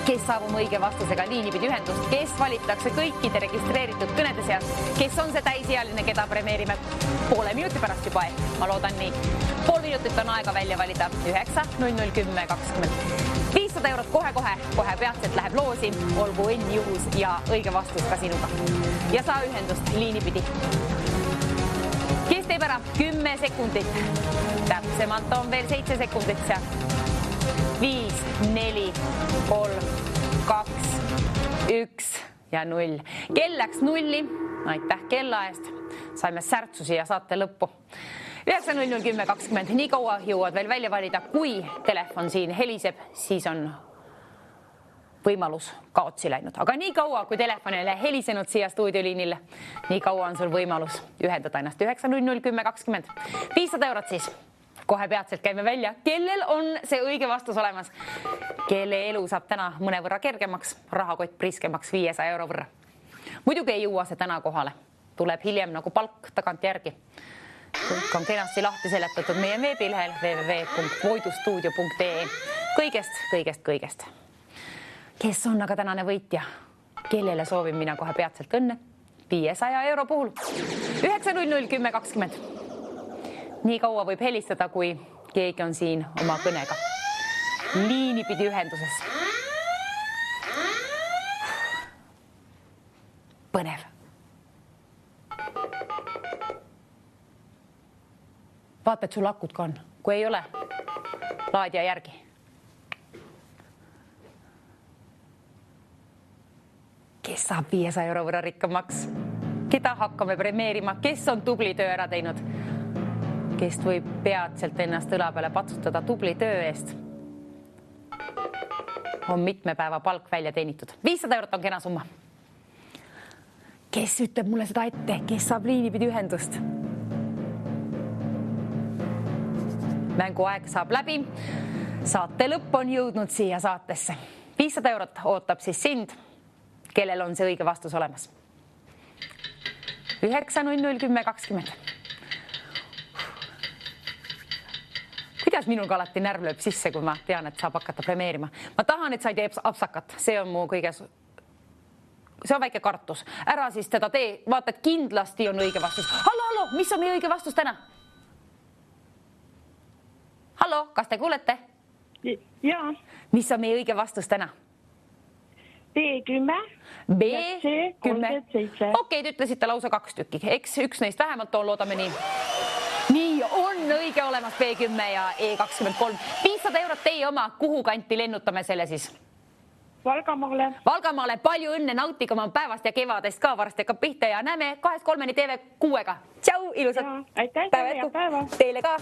Kes saab oma õige vastusega liini pidi ühendust, kes valitakse kõikide registreeritud kõnede seas, kes on see täisealine, keda premeerime 1,5 minuti pärast juba ehk. Ma loodan nii. 0,5 minutit on aega välja valida 9001020. 500 € kohe peatselt läheb loosi, olgu õnn juhus ja õige vastus ka sinuga. Ja saa ühendust liini pidi. Kes teeb ära 10 sekundit? Täpsemalt on veel 7 sekundit seal. 5, 4, 3, 2, 1 ja 0. Kell läks nulli. Aitäh kella eest. Saime särtsusi ja saate lõppu. 9001020. Nii kaua jõuad veel välja valida. Kui telefon siin heliseb, siis on võimalus kaotsi läinud. Aga nii kaua, kui telefon ei ole helisenud siia stuudioliinile, nii kaua on sul võimalus ühendada ennast 9001020. 500 € siis. Kohe peatselt käime välja, kellel on see õige vastus olemas. Kelle elu saab täna mõnevõrra kergemaks, rahakott priskemaks 500 € võrra. Muidugi ei jõua see täna kohale. Tuleb hiljem nagu palk tagant järgi. Kõik on kenasti lahti seletatud meie veebilehel www.voidustuudio.ee. Kõigest. Kes on aga tänane võitja? Kellele soovin mina kohe peatselt õnne? 500 € puhul. 9001020. Nii kaua võib helistada, kui keegi on siin oma kõnega. Liini pidi ühenduses. Põnev. Vaata, et sul akud ka on. Kui ei ole, laadija järgi. Kes saab 500 € võrra rikkamaks? Keda hakkame premeerima? Kes on tubli töö ära teinud? Kes võib peatselt ennast õla peale patsutada tubli töö eest? On mitme päeva palk välja teenitud. 500 € on kena summa. Kes ütleb mulle seda ette? Kes saab liini pidi ühendust? Mänguaeg saab läbi. Saate lõpp on jõudnud siia saatesse. 500 € ootab siis sind. Kellel on see õige vastus olemas? 9001020. Kuidas minul alati närv lööb sisse, kui ma tean, et saab hakata premeerima. Ma tahan, et sa ei tee apsakat. See on mu kõige... See on väike kartus. Ära siis teda tee. Vaata, et kindlasti on õige vastus. Hallo, mis on meie õige vastus täna? Hallo, kas te kuulete? Jaa, mis on meie õige vastus täna? B10. B10. Okei, te ütlesite lausa 2 tükki. Eks üks neist vähemalt on, loodame nii. Nii on õige olemas B10 ja E23. 500 eurot teie oma. Kuhu kanti lennutame selle siis? Valgamaale. Valgamaale, palju õnne, nautige oma päevast ja kevadest ka, varsti hakkab pihta ja näeme 2-3 TV6-ga. Tšau, ilusat Aitäh, hea päeva. Teile ka.